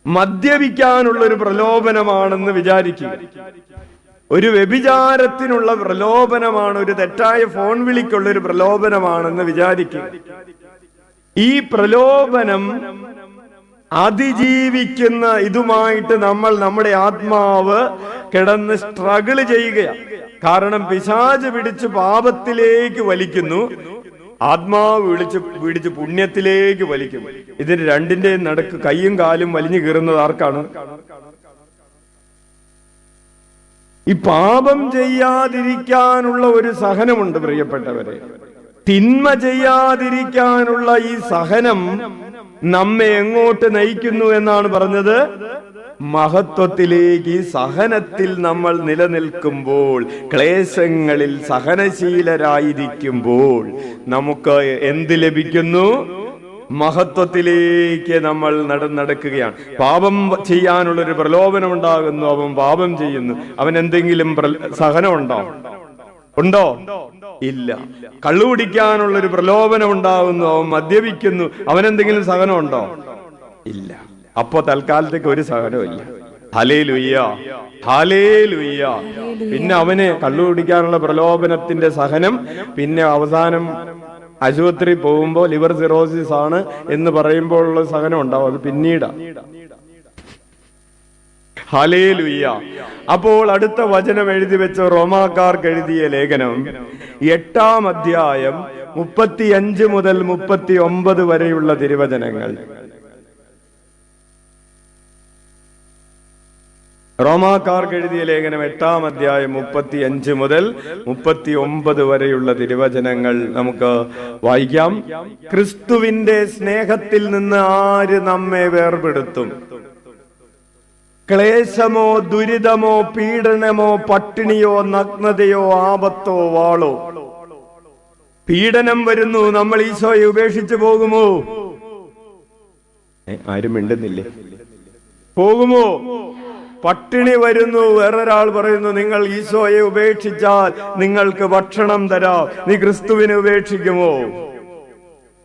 Speaker 1: മദ്യപിക്കാനുള്ള ഒരു പ്രലോഭനമാണെന്ന് വിചാരിക്കുക. ഒരു വ്യഭിചാരത്തിനുള്ള പ്രലോഭനമാണ്, ഒരു തെറ്റായ ഫോൺ വിളിക്കുള്ള ഒരു പ്രലോഭനമാണെന്ന് വിചാരിക്കുക. ഈ പ്രലോഭനം അതിജീവിക്കുന്ന ഇതുമായിട്ട് നമ്മുടെ ആത്മാവ് കിടന്ന് സ്ട്രഗിൾ ചെയ്യുകയാണ്. കാരണം പിശാച് പിടിച്ച് പാപത്തിലേക്ക് വലിക്കുന്നു, ആത്മാവ് പിടിച്ച് പുണ്യത്തിലേക്ക് വലിക്കും. ഇതിന് രണ്ടിന്റെ നടുക്ക് കൈയും കാലും വലിഞ്ഞു കീറുന്നത് ആർക്കാണ്? ഈ പാപം ചെയ്യാതിരിക്കാനുള്ള ഒരു സഹനമുണ്ട് പ്രിയപ്പെട്ടവരെ. തിന്മ ചെയ്യാതിരിക്കാനുള്ള ഈ സഹനം നമ്മെ എങ്ങോട്ട് നയിക്കുന്നു എന്നാണ് പറഞ്ഞത്? മഹത്വത്തിലേക്ക്. ഈ സഹനത്തിൽ നമ്മൾ നിലനിൽക്കുമ്പോൾ, ക്ലേശങ്ങളിൽ സഹനശീലരായിരിക്കുമ്പോൾ നമുക്ക് എന്ത് ലഭിക്കുന്നു? മഹത്വത്തിലേക്ക് നമ്മൾ നടക്കുകയാണ്. പാപം ചെയ്യാനുള്ളൊരു പ്രലോഭനം ഉണ്ടാകുന്നു, അവൻ പാപം ചെയ്യുന്നു. അവൻ എന്തെങ്കിലും സഹനം ഉണ്ടോ? ഇല്ല. കള്ളുകുടിക്കാനുള്ളൊരു പ്രലോഭനം ഉണ്ടാകുന്നു, അവൻ മദ്യപിക്കുന്നു, അവനെന്തെങ്കിലും സഹനം ഉണ്ടോ? ഇല്ല. അപ്പോ തൽക്കാലത്തേക്ക് ഒരു സഹനവും ഇല്ല. Hallelujah, hallelujah. പിന്നെ അവന് കള്ളുകുടിക്കാനുള്ള പ്രലോഭനത്തിന്റെ സഹനം, പിന്നെ അവസാനം ആശുപത്രി പോകുമ്പോ ലിവർ സിറോസിസ് ആണ് എന്ന് പറയുമ്പോൾ ഉള്ള സഹനം ഉണ്ടാവും. അത് പിന്നീടാ. ഹല്ലേലൂയ. അപ്പോൾ അടുത്ത വചനം എഴുതി വെച്ച റോമാക്കാർക്ക് എഴുതിയ ലേഖനം 8-ാം അധ്യായം 35 മുതൽ 39 വരെയുള്ള തിരുവചനങ്ങൾ. റോമാക്കാർക്ക് എഴുതിയ ലേഖനം 8-ാം അധ്യായം 35 മുതൽ 39 വരെയുള്ള തിരുവചനങ്ങൾ നമുക്ക് വായിക്കാം. ക്രിസ്തുവിന്റെ സ്നേഹത്തിൽ നിന്ന് ആര് നമ്മെ വേർപെടുത്തും? ക്ലേശമോ, ദുരിതമോ, പീഡനമോ, പട്ടിണിയോ, നഗ്നതയോ, ആപത്തോ, വാളോ? പീഡനം വരുന്നു, നമ്മൾ ഈശോയെ ഉപേക്ഷിച്ചു പോകുമോ? ആരും മിണ്ടുന്നില്ലേ? പോകുമോ? പട്ടിണി വരുന്നു, വേറൊരാൾ പറയുന്നു നിങ്ങൾ ഈശോയെ ഉപേക്ഷിച്ചാൽ നിങ്ങൾക്ക് ഭക്ഷണം തരാം, നീ ക്രിസ്തുവിനെ ഉപേക്ഷിക്കുമോ?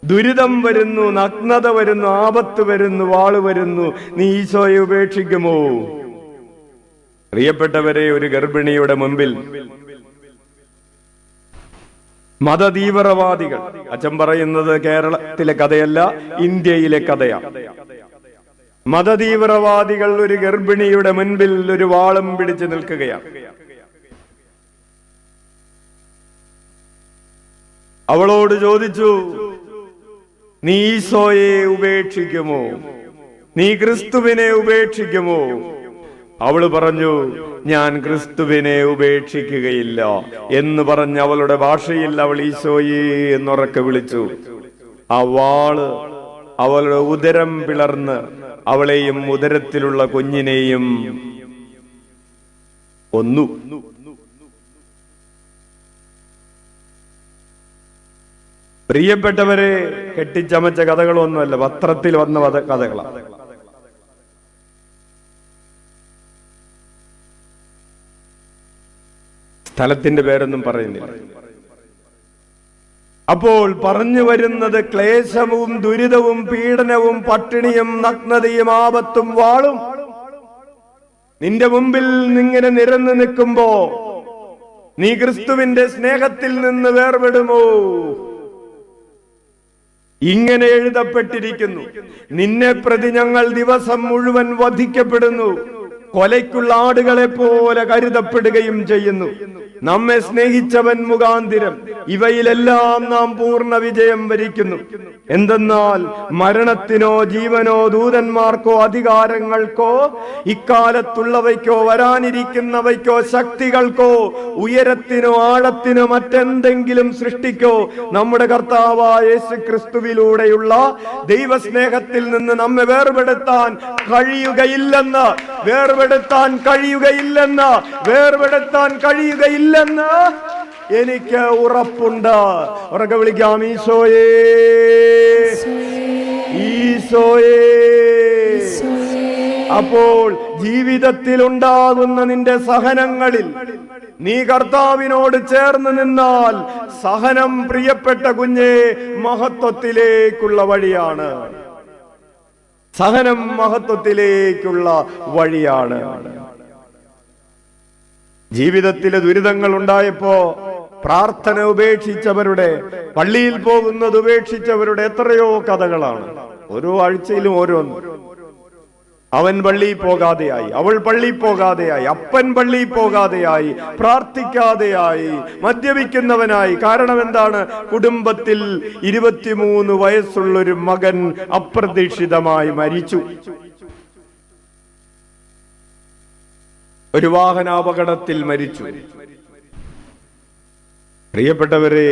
Speaker 1: ദുരിതം വരുന്നു, നഗ്നത വരുന്നു, ആപത്ത് വരുന്നു, വാള് വരുന്നു, നീ ഈശോയെ ഉപേക്ഷിക്കുമോ? പ്രിയപ്പെട്ടവരെ, ഒരു ഗർഭിണിയുടെ മുമ്പിൽ മതതീവ്രവാദികൾ, അച്ഛൻ പറയുന്നത് കേരളത്തിലെ കഥയല്ല, ഇന്ത്യയിലെ കഥയാണ്. മതതീവ്രവാദികൾ ഒരു ഗർഭിണിയുടെ മുൻപിൽ ഒരു വാളും പിടിച്ചു നിൽക്കുകയാണ്. അവളോട് ചോദിച്ചു, നീ ഈശോയെ ഉപേക്ഷിക്കുമോ? നീ ക്രിസ്തുവിനെ ഉപേക്ഷിക്കുമോ? അവള് പറഞ്ഞു, ഞാൻ ക്രിസ്തുവിനെ ഉപേക്ഷിക്കുകയില്ല എന്ന് പറഞ്ഞ് അവളുടെ ഭാഷയിൽ അവൾ ഈശോയെ എന്നുറക്കെ വിളിച്ചു. ആ വാള് അവളുടെ ഉദരം പിളർന്ന് അവളെയും ഉദരത്തിലുള്ള കുഞ്ഞിനെയും കൊന്നു. പ്രിയപ്പെട്ടവരെ, കെട്ടിച്ചമച്ച കഥകളൊന്നുമല്ല, പത്രത്തിൽ വന്ന കഥകളാണ്. സ്ഥലത്തിന്റെ പേരൊന്നും പറയുന്നില്ല. അപ്പോൾ പറഞ്ഞു വരുന്നത് ക്ലേശവും, ദുരിതവും, പീഡനവും, പട്ടിണിയും, നഗ്നതയും, ആപത്തും, വാളും നിന്റെ മുമ്പിൽ നിങ്ങനെ നിരന്നു നിൽക്കുമ്പോ നീ ക്രിസ്തുവിന്റെ സ്നേഹത്തിൽ നിന്ന് വേർപെടുമോ? ഇങ്ങനെ എഴുതപ്പെട്ടിരിക്കുന്നു, നിന്നെ പ്രതി ഞങ്ങൾ ദിവസം മുഴുവൻ വധിക്കപ്പെടുന്നു, കൊലയ്ക്കുള്ള ആടുകളെ പോലെ കരുതപ്പെടുകയും ചെയ്യുന്നു. നമ്മെ സ്നേഹിച്ചവൻ മുഖാന്തിരം ഇവയിലെല്ലാം നാം പൂർണ്ണ വിജയം വരിക്കുന്നു. എന്തെന്നാൽ മരണത്തിനോ ജീവനോ ദൂതന്മാർക്കോ അധികാരങ്ങൾക്കോ ഇക്കാലത്തുള്ളവയ്ക്കോ വരാനിരിക്കുന്നവയ്ക്കോ ശക്തികൾക്കോ ഉയരത്തിനോ ആഴത്തിനോ മറ്റെന്തെങ്കിലും സൃഷ്ടിക്കോ നമ്മുടെ കർത്താവായ യേശു ക്രിസ്തുവിലൂടെയുള്ള ദൈവസ്നേഹത്തിൽ നിന്ന് നമ്മെ വേർപെടുത്താൻ കഴിയുകയില്ലെന്ന് എനിക്ക് ഉറപ്പുണ്ട്. ഉറക്കെ വിളിക്കാം, ഈശോയേ, ഈശോയേ. അപ്പോൾ ജീവിതത്തിൽ ഉണ്ടാകുന്ന നിന്റെ സഹനങ്ങളിൽ നീ കർത്താവിനോട് ചേർന്ന് നിന്നാൽ സഹനം, പ്രിയപ്പെട്ട കുഞ്ഞേ, മഹത്വത്തിലേക്കുള്ള വഴിയാണ്. സഹനം മഹത്വത്തിലേക്കുള്ള വഴിയാണ്. ജീവിതത്തിലെ ദുരിതങ്ങൾ ഉണ്ടായപ്പോ പ്രാർത്ഥന ഉപേക്ഷിച്ചവരുടെ, പള്ളിയിൽ പോകുന്നത് ഉപേക്ഷിച്ചവരുടെ എത്രയോ കഥകളാണ്. ഓരോ ആഴ്ചയിലും ഓരോന്ന്. അവൻ പള്ളിയിൽ പോകാതെയായി, അവൾ പള്ളിയിൽ പോകാതെയായി, അപ്പൻ പള്ളിയിൽ പോകാതെയായി, പ്രാർത്ഥിക്കാതെയായി, മദ്യപിക്കുന്നവനായി. കാരണം എന്താണ്? കുടുംബത്തിൽ 23 വയസ്സുള്ളൊരു മകൻ അപ്രതീക്ഷിതമായി മരിച്ചു. ഒരു വാഹനാപകടത്തിൽ മരിച്ചു. പ്രിയപ്പെട്ടവരെ,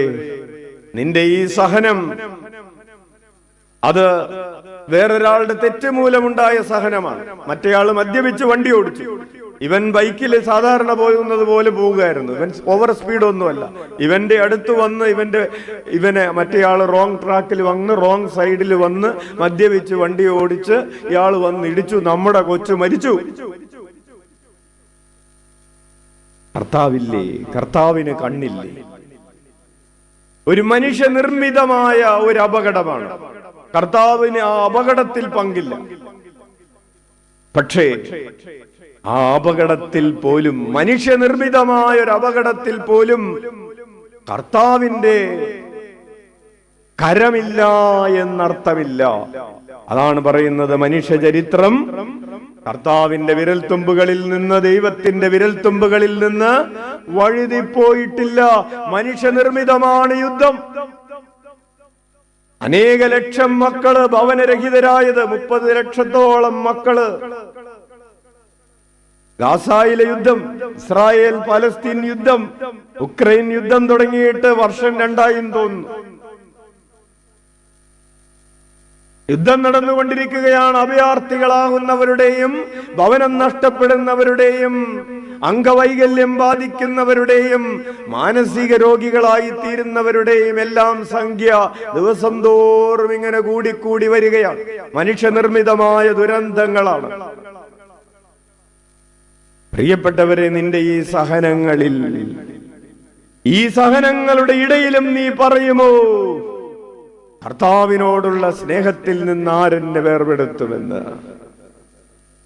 Speaker 1: നിന്റെ ഈ സഹനം അത് വേറൊരാളുടെ തെറ്റ് മൂലമുണ്ടായ സഹനമാണ്. മറ്റേയാൾ മദ്യപിച്ച് വണ്ടി ഓടിച്ചു, ഇവൻ ബൈക്കിൽ സാധാരണ പോകുന്നത് പോലെ പോവുകയായിരുന്നു. ഇവൻ ഓവർ സ്പീഡൊന്നുമല്ല. ഇവന്റെ അടുത്ത് വന്ന് ഇവനെ മറ്റേയാൾ റോങ് ട്രാക്കിൽ വന്ന് റോങ് സൈഡിൽ വന്ന് മദ്യപിച്ച് വണ്ടി ഓടിച്ച് ഇയാൾ വന്ന് ഇടിച്ചു. നമ്മുടെ കൊച്ചു മരിച്ചു. കർത്താവില്ലേ? കർത്താവിന് കണ്ണില്ലേ? ഒരു മനുഷ്യനിർമ്മിതമായ ഒരു അപകടമാണ്. കർത്താവിന് ആ അപകടത്തിൽ പങ്കില്ല. പക്ഷേ ആ അപകടത്തിൽ പോലും, മനുഷ്യനിർമ്മിതമായ ഒരു അപകടത്തിൽ പോലും കർത്താവിന്റെ കരമില്ല എന്നർത്ഥമില്ല. അതാണ് പറയുന്നത്, മനുഷ്യചരിത്രം കർത്താവിന്റെ വിരൽത്തുമ്പുകളിൽ നിന്ന്, ദൈവത്തിന്റെ വിരൽത്തുമ്പുകളിൽ നിന്ന് വഴുതിപ്പോയിട്ടില്ല. മനുഷ്യനിർമ്മിതമാണ് യുദ്ധം. അനേക ലക്ഷം മക്കള് ഭവനരഹിതരായത്, 30 ലക്ഷത്തോളം മക്കള് ഗാസയിലെ യുദ്ധം, ഇസ്രായേൽ പലസ്തീൻ യുദ്ധം, ഉക്രൈൻ യുദ്ധം തുടങ്ങിയിട്ട് വർഷം 2 തോന്നുന്നു. യുദ്ധം നടന്നുകൊണ്ടിരിക്കുകയാണ്. അഭയാർത്ഥികളാകുന്നവരുടെയും ഭവനം നഷ്ടപ്പെടുന്നവരുടെയും അംഗവൈകല്യം ബാധിക്കുന്നവരുടെയും മാനസിക രോഗികളായി തീരുന്നവരുടെയും എല്ലാം സംഖ്യ ദിവസം തോറും ഇങ്ങനെ കൂടിക്കൂടി വരികയാണ്. മനുഷ്യനിർമ്മിതമായ ദുരന്തങ്ങളാണ്. പ്രിയപ്പെട്ടവരെ, നിന്റെ ഈ സഹനങ്ങളിൽ, ഈ സഹനങ്ങളുടെ ഇടയിലും നീ പറയുമോ, കർത്താവിനോടുള്ള സ്നേഹത്തിൽ നിന്ന് ആരെന്നെ വേർപെടുത്തുമെന്ന്?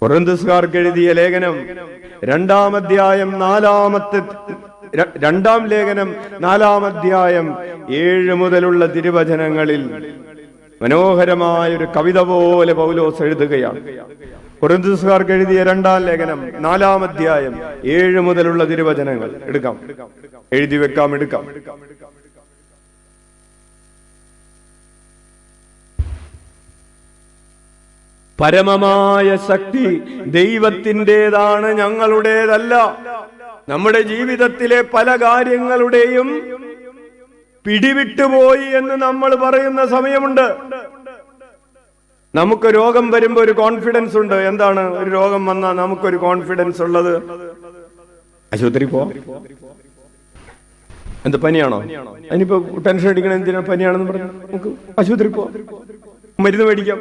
Speaker 1: കൊരിന്ത്യർക്കാർക്ക് എഴുതിയ ലേഖനം 2-ാം അധ്യായം 2-ാം ലേഖനം 4-ാം അധ്യായം 7 മുതലുള്ള തിരുവചനങ്ങളിൽ മനോഹരമായ ഒരു കവിത പോലെ പൗലോസ് എഴുതുകയാണ്. കൊരിന്ത്യർക്കാർക്ക് എഴുതിയ 2-ാം ലേഖനം 4-ാം അധ്യായം 7 മുതലുള്ള തിരുവചനങ്ങൾ എടുക്കാം, എഴുതി വെക്കാം, എടുക്കാം. പരമമായ ശക്തി ദൈവത്തിൻ്റെതാണ്, ഞങ്ങളുടേതല്ല. നമ്മുടെ ജീവിതത്തിലെ പല കാര്യങ്ങളുടെയും പിടിവിട്ടുപോയി എന്ന് നമ്മൾ പറയുന്ന സമയമുണ്ട്. നമുക്ക് രോഗം വരുമ്പോ ഒരു കോൺഫിഡൻസ് ഉണ്ട്. എന്താണ് ഒരു രോഗം വന്നാൽ നമുക്കൊരു കോൺഫിഡൻസ് ഉള്ളത്? ആശുപത്രി പോ, എന്ത് പനിയാണോ? അതിനിപ്പോ ടെൻഷൻ അടിക്കണം, എന്തിനാ പനിയാണെന്ന് പറഞ്ഞു നമുക്ക് ആശുപത്രി പോ, മരുന്ന് മേടിക്കാം,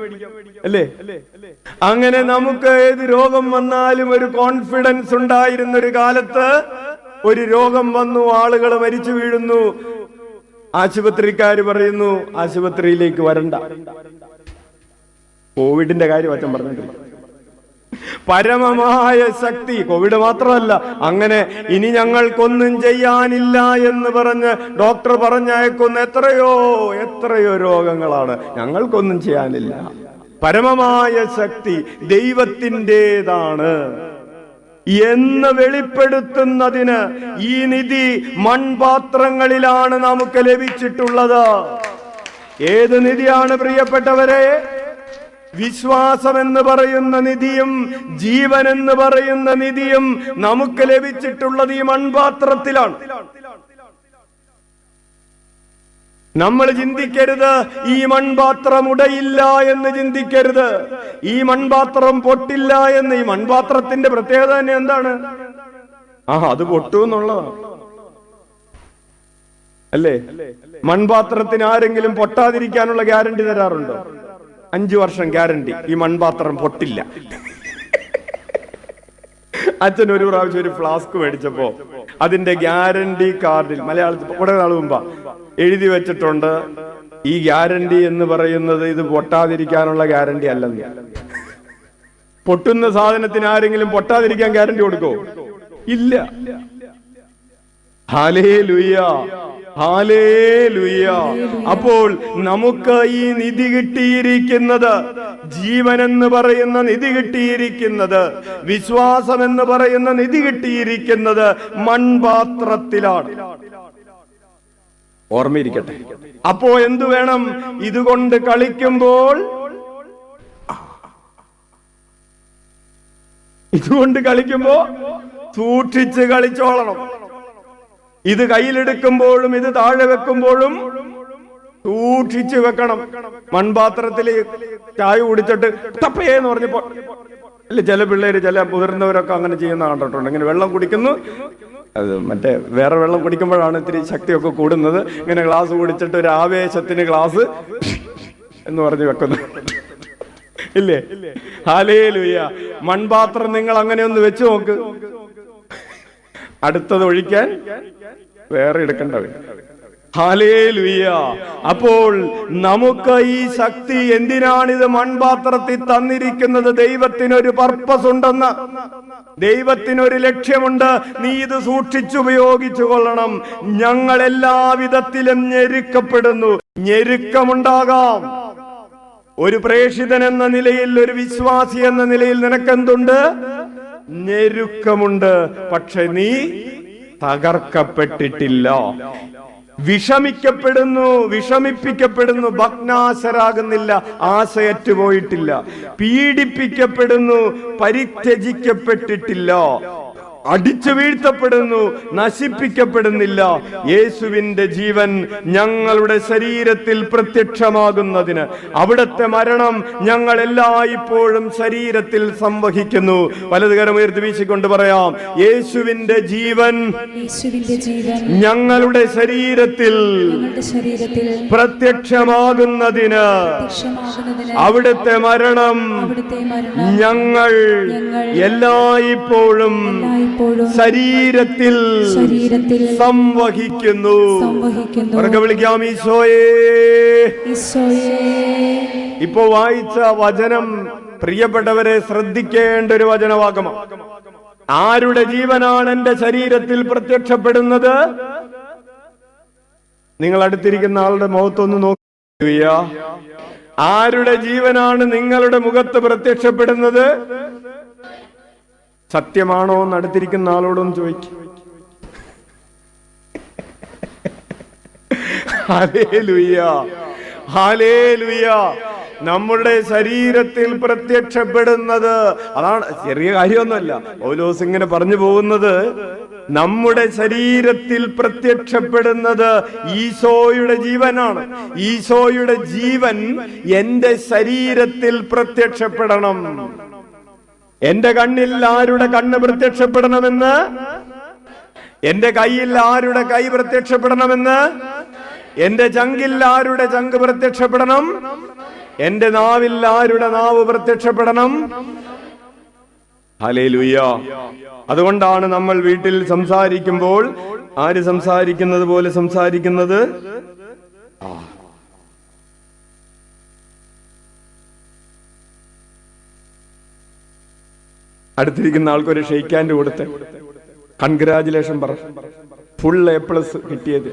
Speaker 1: അല്ലേ? അങ്ങനെ നമുക്ക് ഏത് രോഗം വന്നാലും ഒരു കോൺഫിഡൻസ് ഉണ്ടായിരുന്ന ഒരു കാലത്ത് ഒരു രോഗം വന്നു, ആളുകൾ മരിച്ചു വീഴുന്നു, ആശുപത്രിക്കാര് പറയുന്നു ആശുപത്രിയിലേക്ക് വരണ്ട. കോവിഡിന്റെ കാര്യം അച്ഛൻ പറഞ്ഞിട്ടില്ല. പരമമായ ശക്തി, കോവിഡ് മാത്രമല്ല, അങ്ങനെ ഇനി ഞങ്ങൾക്കൊന്നും ചെയ്യാനില്ല എന്ന് പറഞ്ഞ് ഡോക്ടർ പറഞ്ഞയക്കുന്ന എത്രയോ രോഗങ്ങളാണ്. ഞങ്ങൾക്കൊന്നും ചെയ്യാനില്ല. പരമമായ ശക്തി ദൈവത്തിൻ്റെതാണ് എന്ന് വെളിപ്പെടുത്തുന്നതിന് ഈ നിധി മൺപാത്രങ്ങളിലാണ് നമുക്ക് ലഭിച്ചിട്ടുള്ളത്. ഏത് നിധിയാണ് പ്രിയപ്പെട്ടവരെ? വിശ്വാസം എന്ന് പറയുന്ന നിധിയും ജീവൻ എന്ന് പറയുന്ന നിധിയും നമുക്ക് ലഭിച്ചിട്ടുള്ളത് ഈ മൺപാത്രത്തിലാണ്. നമ്മൾ ചിന്തിക്കരുത് ഈ മൺപാത്രം ഉടയില്ല എന്ന് ചിന്തിക്കരുത്, ഈ മൺപാത്രം പൊട്ടില്ല എന്ന്. ഈ മൺപാത്രത്തിന്റെ പ്രത്യേകത തന്നെ എന്താണ്? അത് പൊട്ടുമെന്നുള്ളതാണ്, അല്ലേ? മൺപാത്രത്തിന് ആരെങ്കിലും പൊട്ടാതിരിക്കാനുള്ള ഗ്യാരണ്ടി തരാറുണ്ടോ? 5 വർഷം ഗ്യാരണ്ടി, ഈ മൺപാത്രം പൊട്ടില്ല. അച്ഛൻ ഒരു പ്രാവശ്യം ഒരു ഫ്ലാസ്ക് മേടിച്ചപ്പോ അതിന്റെ ഗ്യാരണ്ടി കാർഡിൽ മലയാളത്തിൽ കുറെ നാൾ മുമ്പ് എഴുതി വെച്ചിട്ടുണ്ട്, ഈ ഗ്യാരണ്ടി എന്ന് പറയുന്നത് ഇത് പൊട്ടാതിരിക്കാനുള്ള ഗ്യാരണ്ടി അല്ലെന്ന്. പൊട്ടുന്ന സാധനത്തിന് ആരെങ്കിലും പൊട്ടാതിരിക്കാൻ ഗ്യാരണ്ടി കൊടുക്കോ? ഇല്ല. Hallelujah, hallelujah. അപ്പോൾ നമുക്ക് ഈ നിധി കിട്ടിയിരിക്കുന്നത്, ജീവൻ എന്ന് പറയുന്ന നിധി കിട്ടിയിരിക്കുന്നത്, വിശ്വാസം എന്ന് പറയുന്ന നിധി കിട്ടിയിരിക്കുന്നത് മൺപാത്രത്തിലാണ്. ഓർമ്മയിരിക്കട്ടെ. അപ്പോ എന്തു വേണം? ഇതുകൊണ്ട് കളിക്കുമ്പോൾ, സൂക്ഷിച്ച് കളിച്ചോളണം. ഇത് കയ്യിലെടുക്കുമ്പോഴും ഇത് താഴെ വെക്കുമ്പോഴും സൂക്ഷിച്ചു വെക്കണം. മൺപാത്രത്തിൽ ചായ കുടിച്ചിട്ട് തപ്പേന്ന് പറഞ്ഞപ്പോ അല്ലെ, ചില പിള്ളേര്, ചില മുതിർന്നവരൊക്കെ അങ്ങനെ ചെയ്യുന്ന കണ്ടിട്ടുണ്ട്. ഇങ്ങനെ വെള്ളം കുടിക്കുന്നു, അത് മറ്റേ വേറെ വെള്ളം കുടിക്കുമ്പോഴാണ് ഇത്തിരി ശക്തിയൊക്കെ കൂടുന്നത്. ഇങ്ങനെ ഗ്ലാസ് കുടിച്ചിട്ട് ഒരു ആവേശത്തിന് ഗ്ലാസ് എന്ന് പറഞ്ഞു വെക്കുന്നു, ഇല്ലേ? ഹല്ലേലൂയ. മൺപാത്രം നിങ്ങൾ അങ്ങനെ ഒന്ന് വെച്ച് നോക്ക്, അടുത്തത് ഒഴിക്കാൻ വേറെ എടുക്കേണ്ട വരും. ഹല്ലേലൂയ. അപ്പോൾ നമുക്ക് ഈ ശക്തി എന്തിനാണിത് മൺപാത്രത്തിൽ തന്നിരിക്കുന്നത്? ദൈവത്തിനൊരു പർപ്പസ് ഉണ്ടെന്ന്, ദൈവത്തിനൊരു ലക്ഷ്യമുണ്ട്. നീ ഇത് സൂക്ഷിച്ചുപയോഗിച്ചു കൊള്ളണം. ഞങ്ങൾ എല്ലാവിധത്തിലും ഞെരുക്കപ്പെടുന്നു. ഞെരുക്കമുണ്ടാകാം. ഒരു പ്രേക്ഷിതൻ എന്ന നിലയിൽ, ഒരു വിശ്വാസി എന്ന നിലയിൽ നിനക്കെന്തുണ്ട്? ഞെരുക്കമുണ്ട്. പക്ഷെ നീ തകർക്കപ്പെട്ടിട്ടില്ല. വിഷമിപ്പിക്കപ്പെടുന്നു, ഭഗ്നാശരാകുന്നില്ല, ആശയറ്റുപോയിട്ടില്ല. പീഡിപ്പിക്കപ്പെടുന്നു, പരിത്യജിക്കപ്പെട്ടിട്ടില്ല. അടിച്ചു വീഴ്ത്തപ്പെടുന്നു, നശിപ്പിക്കപ്പെടുന്നില്ല. യേശുവിന്റെ ജീവൻ ഞങ്ങളുടെ ശരീരത്തിൽ പ്രത്യക്ഷമാകുന്നതിന് അവിടുത്തെ മരണം ഞങ്ങൾ എല്ലായ്പ്പോഴും ശരീരത്തിൽ സംവഹിക്കുന്നു. വലതുകരം ഉയർത്തി വീശിക്കൊണ്ട് പറയാം, യേശുവിന്റെ ജീവൻ ഞങ്ങളുടെ ശരീരത്തിൽ പ്രത്യക്ഷമാകുന്നതിന് അവിടുത്തെ മരണം ഞങ്ങൾ എല്ലായ്പ്പോഴും ശരീരത്തിൽ സംവഹിക്കുന്നു. വിളിക്കാം, ഈശോയേ. ഇപ്പോ വായിച്ച വചനം പ്രിയപ്പെട്ടവരെ ശ്രദ്ധിക്കേണ്ട ഒരു വചനവാക്യമാണ്. ആരുടെ ജീവനാണ് എന്റെ ശരീരത്തിൽ പ്രത്യക്ഷപ്പെടുന്നത്? നിങ്ങൾ അടുത്തിരിക്കുന്ന ആളുടെ മുഖത്തൊന്ന് നോക്കുക. ആരുടെ ജീവനാണ് നിങ്ങളുടെ മുഖത്ത് പ്രത്യക്ഷപ്പെടുന്നത്? സത്യമാണോ എന്ന് അടുത്തിരിക്കുന്ന ആളോടൊന്ന് ചോദിക്കും. Hallelujah, hallelujah. നമ്മുടെ ശരീരത്തിൽ പ്രത്യക്ഷപ്പെടുന്നത് അതാണ്, ചെറിയ കാര്യമൊന്നുമല്ല. പൗലോസ് ഇങ്ങനെ പറഞ്ഞു പോകുന്നത്, നമ്മുടെ ശരീരത്തിൽ പ്രത്യക്ഷപ്പെടുന്നത് ഈശോയുടെ ജീവനാണ്. ഈശോയുടെ ജീവൻ എന്റെ ശരീരത്തിൽ പ്രത്യക്ഷപ്പെടണം. എന്റെ കണ്ണിൽ ആരുടെ കണ്ണ് പ്രത്യക്ഷപ്പെടണമെന്ന്, എന്റെ കയ്യിൽ ആരുടെ കൈ പ്രത്യക്ഷപ്പെടണമെന്ന്, എന്റെ ചങ്കിൽ ആരുടെ ചങ്ക് പ്രത്യക്ഷപ്പെടണം, എന്റെ നാവിൽ ആരുടെ നാവ് പ്രത്യക്ഷപ്പെടണം. ഹല്ലേലൂയ. അതുകൊണ്ടാണ് നമ്മൾ വീട്ടിൽ സംസാരിക്കുമ്പോൾ ആര് സംസാരിക്കുന്നത് പോലെ സംസാരിക്കുന്നത്? അടുത്തിരിക്കുന്ന ആൾക്കൊരു ഷെയ്ക്ക് ഹാൻഡ് കൊടുത്ത് കൺഗ്രാജുലേഷൻ പറ, ഫുൾ A+ കിട്ടിയത്.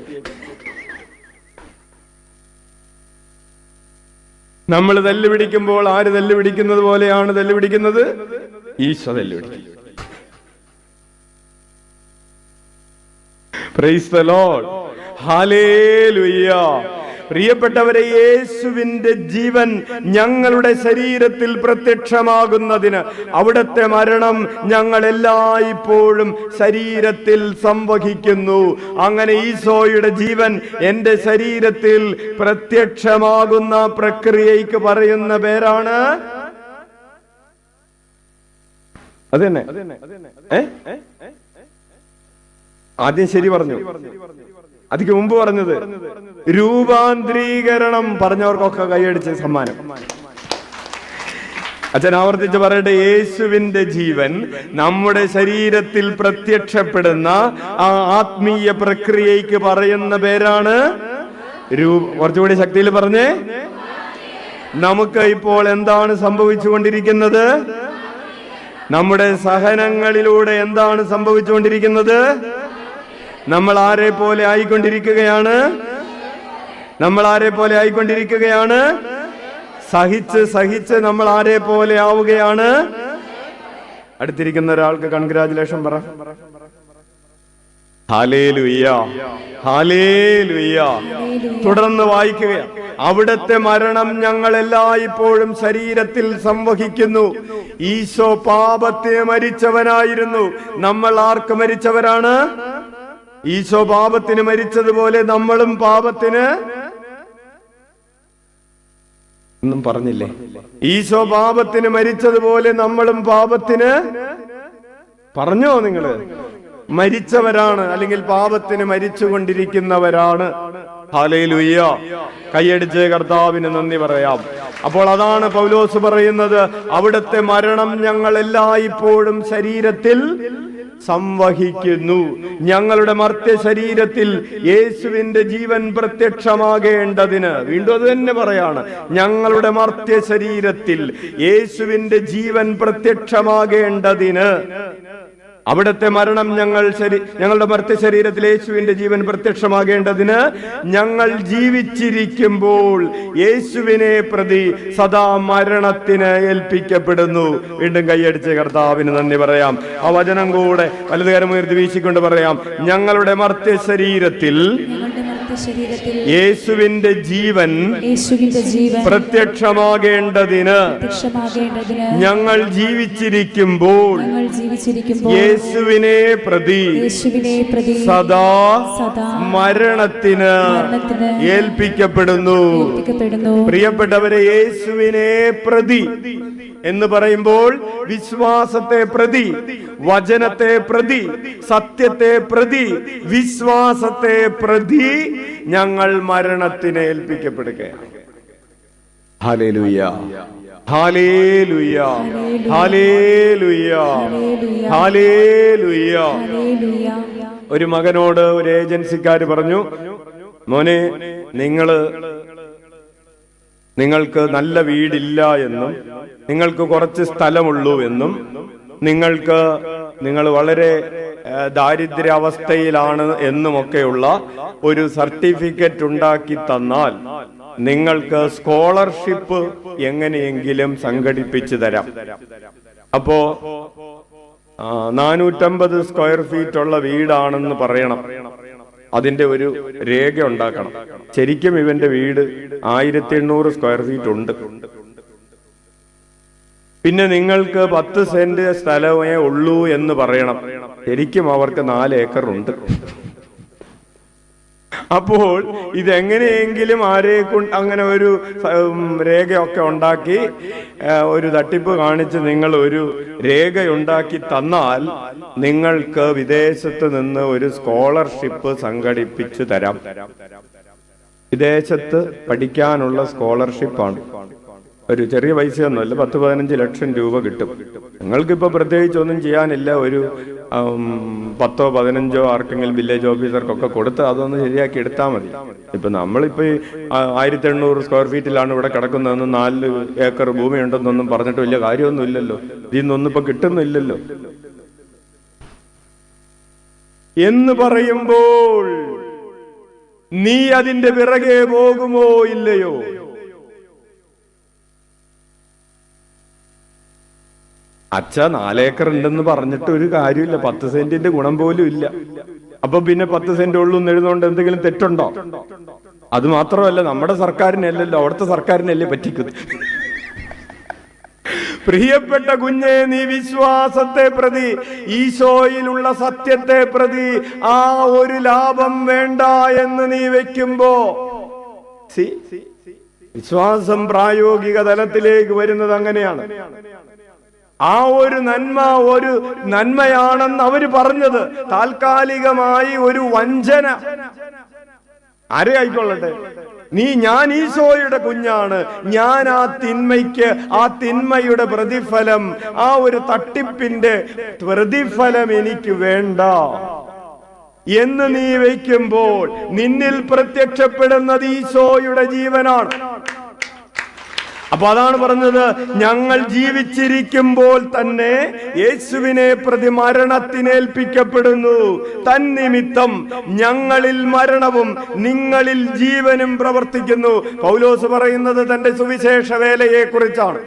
Speaker 1: നമ്മൾ തല്ലുപിടിക്കുമ്പോൾ ആര് തല്ലുപിടിക്കുന്നത് പോലെയാണ് തല്ലുപിടിക്കുന്നത്? ഈശോ തല്ലുപിടിക്കും. പ്രൈസ് ദി ലോർഡ്, ഹല്ലേലൂയ. പ്രിയപ്പെട്ടവരെ, യേശുവിന്റെ ജീവൻ ഞങ്ങളുടെ ശരീരത്തിൽ പ്രത്യക്ഷമാകുന്നതിന് അവിടുത്തെ മരണം ഞങ്ങൾ എല്ലായ്പ്പോഴും ശരീരത്തിൽ സംവഹിക്കുന്നു. അങ്ങനെ ഈശോയുടെ ജീവൻ എന്റെ ശരീരത്തിൽ പ്രത്യക്ഷമാകുന്ന പ്രക്രിയയ്ക്ക് പറയുന്ന പേരാണ് അതന്നെ. ആദ്യം ശരി പറഞ്ഞു, അതിക്ക് മുമ്പ് പറഞ്ഞത് രൂപാന്തരീകരണം. പറഞ്ഞവർക്കൊക്കെ കൈയടിച്ച് സമ്മാനം. അച്ഛൻ ആവർത്തിച്ച് പറയട്ടെ, യേശുവിന്റെ ജീവൻ നമ്മുടെ ശരീരത്തിൽ പ്രത്യക്ഷപ്പെടുന്ന ആ ആത്മീയ പ്രക്രിയയ്ക്ക് പറയുന്ന പേരാണ് കുറച്ചുകൂടി ശക്തിയിൽ പറഞ്ഞേ. നമുക്ക് ഇപ്പോൾ എന്താണ് സംഭവിച്ചുകൊണ്ടിരിക്കുന്നത്? നമ്മുടെ സഹനങ്ങളിലൂടെ എന്താണ് സംഭവിച്ചുകൊണ്ടിരിക്കുന്നത്? നമ്മൾ ആരെ പോലെ ആയിക്കൊണ്ടിരിക്കുകയാണ്? നമ്മൾ ആരെ പോലെ ആയിക്കൊണ്ടിരിക്കുകയാണ്? സഹിച്ച് സഹിച്ച് നമ്മൾ ആരെ പോലെ ആവുകയാണ്? അടുത്തിരിക്കുന്ന ഒരാൾക്ക് കൺഗ്രാജുലേഷൻ പറ. Hallelujah, hallelujah. തുടർന്ന് വായിക്കുക, അവിടുത്തെ മരണം ഞങ്ങൾ എല്ലായ്പ്പോഴും ശരീരത്തിൽ സംവഹിക്കുന്നു. ഈശോ പാപത്തിന് മരിച്ചവനായിരുന്നു. നമ്മൾ ആർക്ക് മരിച്ചവരാണ്? ഈശോ പാപത്തിന് മരിച്ചതുപോലെ നമ്മളും പാപത്തിന് ഒന്നും പറഞ്ഞില്ലേ? ഈശോ പാപത്തിന് മരിച്ചതുപോലെ നമ്മളും പാപത്തിന് പറഞ്ഞോ? നിങ്ങള് മരിച്ചവരാണ്, അല്ലെങ്കിൽ പാപത്തിന് മരിച്ചുകൊണ്ടിരിക്കുന്നവരാണ്. ഹല്ലേലൂയ. കൈയടിച്ച് കർത്താവിന് നന്ദി പറയാം. അപ്പോൾ അതാണ് പൗലോസ് പറയുന്നത്, അവിടുത്തെ മരണം ഞങ്ങൾ എല്ലായ്പ്പോഴും ശരീരത്തിൽ സംവഹിക്കുന്നു. ഞങ്ങളുടെ മർത്യ ശരീരത്തിൽ യേശുവിന്റെ ജീവൻ പ്രത്യക്ഷമാകേണ്ടതിന്, വീണ്ടും അത് തന്നെ പറയാണ്, ഞങ്ങളുടെ മർത്യ ശരീരത്തിൽ യേശുവിന്റെ ജീവൻ പ്രത്യക്ഷമാകേണ്ടതിന് അവിടുത്തെ മരണം ഞങ്ങളുടെ മർത്യ ശരീരത്തിൽ യേശുവിന്റെ ജീവൻ പ്രത്യക്ഷമാകേണ്ടതിന് ഞങ്ങൾ ജീവിച്ചിരിക്കുമ്പോൾ യേശുവിനെ പ്രതി സദാ മരണത്തിന് ഏൽപ്പിക്കപ്പെടുന്നു. വീണ്ടും കൈയടിച്ച് കർത്താവിന് നന്ദി പറയാം. ആ വചനം കൂടെ വലതുകരം ഉയർത്തി വീശിക്കൊണ്ട് പറയാം, ഞങ്ങളുടെ മർത്യ ശരീരത്തിൽ യേശുവിന്റെ ജീവൻ പ്രത്യക്ഷമാകേണ്ടതിന് ഞങ്ങൾ ജീവിച്ചിരിക്കുമ്പോൾ യേശുവിനെ പ്രതി സദാ മരണത്തിന് ഏൽപ്പിക്കപ്പെടുന്നു. പ്രിയപ്പെട്ടവരെ, യേശുവിനെ പ്രതി എന്ന് പറയുമ്പോൾ വിശ്വാസത്തെ പ്രതി, വചനത്തെ പ്രതി, സത്യത്തെ പ്രതി, വിശ്വാസത്തെ പ്രതി ഞങ്ങൾ മരണത്തിന് ഏൽപ്പിക്കപ്പെടുകയാണ്. ഹല്ലേലൂയ, ഹല്ലേലൂയ, ഹല്ലേലൂയ, ഹല്ലേലൂയ. ഒരു മകനോട് ഒരു ഏജൻസിക്കാര് പറഞ്ഞു, മോനെ, നിങ്ങൾക്ക് നല്ല വീടില്ല എന്നും നിങ്ങൾക്ക് കുറച്ച് സ്ഥലമുള്ളൂ എന്നും നിങ്ങൾ വളരെ ദാരിദ്ര്യാവസ്ഥയിലാണ് എന്നുമൊക്കെയുള്ള ഒരു സർട്ടിഫിക്കറ്റ് ഉണ്ടാക്കി തന്നാൽ നിങ്ങൾക്ക് സ്കോളർഷിപ്പ് എങ്ങനെയെങ്കിലും സംഘടിപ്പിച്ചു തരാം. അപ്പോ 450 സ്ക്വയർ ഫീറ്റ് ഉള്ള വീടാണെന്ന് പറയണം. അതിന്റെ ഒരു രേഖ ഉണ്ടാക്കണം. ശരിക്കും ഇവന്റെ വീട് 1800 സ്ക്വയർ ഫീറ്റ് ഉണ്ട്. പിന്നെ നിങ്ങൾക്ക് 10 സെന്റ് സ്ഥലമേ ഉള്ളൂ എന്ന് പറയണം. ശരിക്കും അവർക്ക് 4 ഏക്കർ ഉണ്ട്. അപ്പോൾ ഇതെങ്ങനെയെങ്കിലും അങ്ങനെ ഒരു രേഖയൊക്കെ ഉണ്ടാക്കി ഒരു തട്ടിപ്പ് കാണിച്ച് നിങ്ങൾ ഒരു രേഖയുണ്ടാക്കി തന്നാൽ നിങ്ങൾക്ക് വിദേശത്ത് നിന്ന് ഒരു സ്കോളർഷിപ്പ് സംഘടിപ്പിച്ചു തരാം. വിദേശത്ത് പഠിക്കാനുള്ള സ്കോളർഷിപ്പാണ്. ഒരു ചെറിയ പൈസയൊന്നുമല്ല, 10-15 ലക്ഷം രൂപ കിട്ടും. നിങ്ങൾക്കിപ്പോ പ്രത്യേകിച്ച് ഒന്നും ചെയ്യാനില്ല. ഒരു 10-15 ആർക്കെങ്കിലും വില്ലേജ് ഓഫീസർക്കൊക്കെ കൊടുത്ത് അതൊന്ന് ശരിയാക്കി എടുത്താൽ മതി. ഇപ്പൊ നമ്മളിപ്പോ 1800 സ്ക്വയർ ഫീറ്റിലാണ് ഇവിടെ കിടക്കുന്നതെന്ന് 4 ഏക്കർ ഭൂമി ഉണ്ടെന്നൊന്നും പറഞ്ഞിട്ട് വലിയ കാര്യമൊന്നും ഇല്ലല്ലോ. ഇതിന്നൊന്നും ഇപ്പൊ കിട്ടുന്നില്ലല്ലോ എന്ന് പറയുമ്പോൾ നീ അതിന്റെ പിറകെ പോകുമോ ഇല്ലയോ? അച്ഛ 4 ഏക്കർ ഉണ്ടെന്ന് പറഞ്ഞിട്ട് ഒരു കാര്യമില്ല. 10 സെന്റിന്റെ ഗുണം പോലും ഇല്ല. അപ്പൊ പിന്നെ 10 സെന്റ് ഉള്ളൂ എന്ന് എഴുതുകൊണ്ട് എന്തെങ്കിലും തെറ്റുണ്ടോ? അത് മാത്രമല്ല, നമ്മുടെ സർക്കാരിനല്ലല്ലോ, അവിടുത്തെ സർക്കാരിനല്ലേ പറ്റിക്കുന്നത്. പ്രിയപ്പെട്ട കുഞ്ഞെ, നീ വിശ്വാസത്തെ പ്രതി, ഈശോയിലുള്ള സത്യത്തെ പ്രതി ആ ഒരു ലാഭം വേണ്ട എന്ന് നീ വെക്കുമ്പോ വിശ്വാസം പ്രായോഗിക തലത്തിലേക്ക് വരുന്നത് അങ്ങനെയാണ്. ആ ഒരു നന്മയാണെന്ന് അവര് പറഞ്ഞത് താൽക്കാലികമായി ഒരു വഞ്ചന. ആരെ ആയിക്കൊള്ളട്ടെ, ഞാൻ ഈശോയുടെ കുഞ്ഞാണ്, ഞാൻ ആ തിന്മയുടെ പ്രതിഫലം, ആ ഒരു തട്ടിപ്പിന്റെ പ്രതിഫലം എനിക്ക് വേണ്ട എന്ന് നീ വയ്ക്കുമ്പോൾ നിന്നിൽ പ്രത്യക്ഷപ്പെടുന്നത് ഈശോയുടെ ജീവനാണ്. അപ്പൊ അതാണ് പറഞ്ഞത്, ഞങ്ങൾ ജീവിച്ചിരിക്കുമ്പോൾ തന്നെ യേശുവിനെ പ്രതി മരണത്തിനേൽപ്പിക്കപ്പെടുന്നു. തന്നിമിത്തം ഞങ്ങളിൽ മരണവും നിങ്ങളിൽ ജീവനും പ്രവർത്തിക്കുന്നു. പൗലോസ് പറയുന്നത് തന്റെ സുവിശേഷ വേലയെ കുറിച്ചാണ്.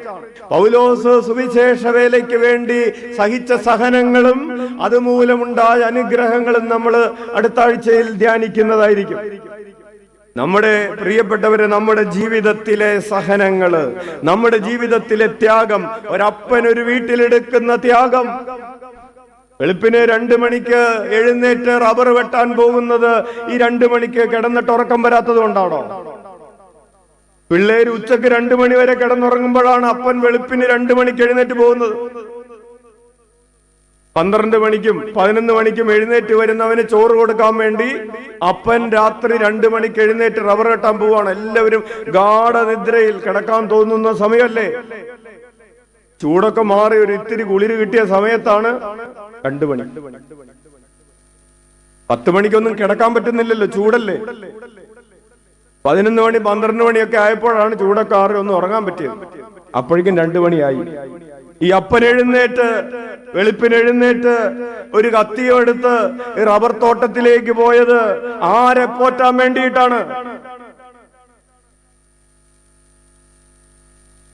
Speaker 1: പൗലോസ് സുവിശേഷ വേലയ്ക്ക് വേണ്ടി സഹിച്ച സഹനങ്ങളും അതുമൂലമുണ്ടായ അനുഗ്രഹങ്ങളും നമ്മൾ അടുത്ത ആഴ്ചയിൽ ധ്യാനിക്കുന്നതായിരിക്കും. നമ്മുടെ പ്രിയപ്പെട്ടവരെ, നമ്മുടെ ജീവിതത്തിലെ സഹനങ്ങള്, നമ്മുടെ ജീവിതത്തിലെ ത്യാഗം, ഒരപ്പൻ ഒരു വീട്ടിലെടുക്കുന്ന ത്യാഗം, വെളുപ്പിന് 2 മണിക്ക് എഴുന്നേറ്റ് റബ്ബർ വെട്ടാൻ പോകുന്നത് ഈ 2 മണിക്ക് കിടന്നിട്ട് ഉറക്കം വരാത്തത് കൊണ്ടാണോ? പിള്ളേര് ഉച്ചക്ക് 2 മണി വരെ കിടന്നുറങ്ങുമ്പോഴാണ് അപ്പൻ വെളുപ്പിന് 2 മണിക്ക് എഴുന്നേറ്റ് പോകുന്നത്. 12 മണിക്കും 11 മണിക്കും എഴുന്നേറ്റ് വരുന്നവന് ചോറ് കൊടുക്കാൻ വേണ്ടി അപ്പൻ രാത്രി 2 മണിക്ക് എഴുന്നേറ്റ് റബ്ബർ വെട്ടാൻ പോവാണ്. എല്ലാവരും ഗാഠനിദ്രയിൽ കിടക്കാൻ തോന്നുന്ന സമയമല്ലേ? ചൂടൊക്കെ മാറി ഒരു ഇത്തിരി കുളിര് കിട്ടിയ സമയത്താണ് 2 മണി. 10 മണിക്കൊന്നും കിടക്കാൻ പറ്റുന്നില്ലല്ലോ, ചൂടല്ലേ. 11 മണി 12 മണിയൊക്കെ ആയപ്പോഴാണ് ചൂടൊക്കെ ആറി ഒന്ന് ഉറങ്ങാൻ പറ്റിയത്. അപ്പോഴേക്കും 2 മണിയായി. ഈ അപ്പൻ വെളുപ്പിന് എഴുന്നേറ്റ് ഒരു കത്തിയോ എടുത്ത് റബ്ബർ തോട്ടത്തിലേക്ക് പോയത് ആരെ പോറ്റാൻ വേണ്ടിയിട്ടാണ്?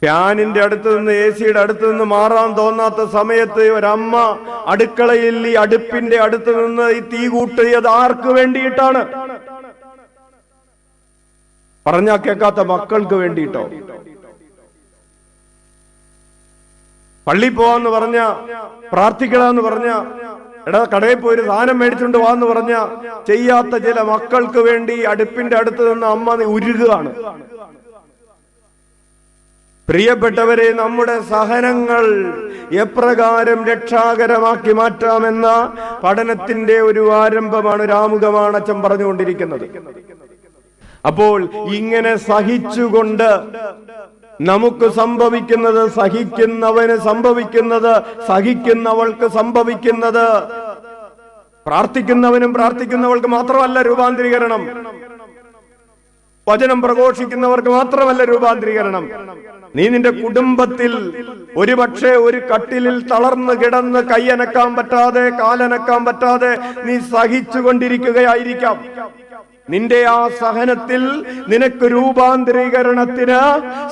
Speaker 1: ഫാനിന്റെ അടുത്ത് നിന്ന്, AC-യുടെ അടുത്ത് നിന്ന് മാറാൻ തോന്നാത്ത സമയത്ത് ഒരമ്മ അടുക്കളയിൽ ഈ അടുപ്പിന്റെ അടുത്ത് നിന്ന് ഈ തീ കൂട്ടിയത് ആർക്ക് വേണ്ടിയിട്ടാണ്? പറഞ്ഞാ കേൾക്കാത്ത മക്കൾക്ക് വേണ്ടിയിട്ടോ, പള്ളി പോവാന്ന് പറഞ്ഞ, പ്രാർത്ഥിക്കണമെന്ന് പറഞ്ഞ, എടാ കടയിൽ പോയി ഒരു സാധനം മേടിച്ചുകൊണ്ട് പോവാന്ന് പറഞ്ഞ ചെയ്യാത്ത ചില മക്കൾക്ക് വേണ്ടി അടുപ്പിന്റെ അടുത്ത് നിന്ന് അമ്മ ഉരുകുകയാണ്. പ്രിയപ്പെട്ടവരെ, നമ്മുടെ സഹനങ്ങൾ എപ്രകാരം രക്ഷാകരമാക്കി മാറ്റാമെന്ന പഠനത്തിന്റെ ഒരു ആരംഭമാണ്, രാമുഖമാണ് അച്ഛൻ പറഞ്ഞുകൊണ്ടിരിക്കുന്നത്. അപ്പോൾ ഇങ്ങനെ സഹിച്ചുകൊണ്ട് നമുക്ക് സംഭവിക്കുന്നത്, സഹിക്കുന്നവന് സംഭവിക്കുന്നത്, സഹിക്കുന്നവൾക്ക് സംഭവിക്കുന്നത്, പ്രാർത്ഥിക്കുന്നവനും പ്രാർത്ഥിക്കുന്നവൾക്ക് മാത്രമല്ല രൂപാന്തരീകരണം, വചനം പ്രഘോഷിക്കുന്നവർക്ക് മാത്രമല്ല രൂപാന്തരീകരണം. നീ നിന്റെ കുടുംബത്തിൽ ഒരുപക്ഷെ ഒരു കട്ടിലിൽ തളർന്നു കിടന്ന് കൈയനക്കാൻ പറ്റാതെ, കാലനക്കാൻ പറ്റാതെ നീ സഹിച്ചുകൊണ്ടിരിക്കുകയായിരിക്കാം. നിന്റെ ആ സഹനത്തിൽ നിനക്ക് രൂപാന്തരീകരണത്തിന്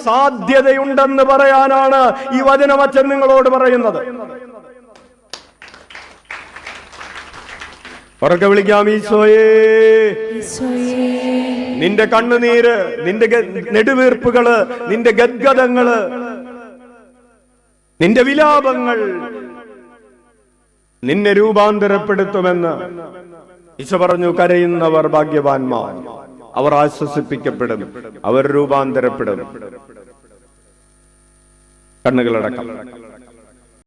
Speaker 1: സാധ്യതയുണ്ടെന്ന് പറയാനാണ് ഈ വചനമച്ഛൻ നിങ്ങളോട് പറയുന്നത്. ഉറക്കെ വിളിക്കാം, ഈശോയേ. നിന്റെ കണ്ണുനീര്, നിന്റെ നെടുവീർപ്പുകള്, നിന്റെ ഗദ്ഗതങ്ങള്, നിന്റെ വിലാപങ്ങൾ നിന്നെ രൂപാന്തരപ്പെടുത്തുമെന്ന് ഈശോ പറഞ്ഞു. കരയുന്നവർ ഭാഗ്യവാന്മാർ, അവർ ആശ്വസിപ്പിക്കപ്പെടും, അവർ രൂപാന്തരപ്പെടും. കണ്ണുകളടക്കം.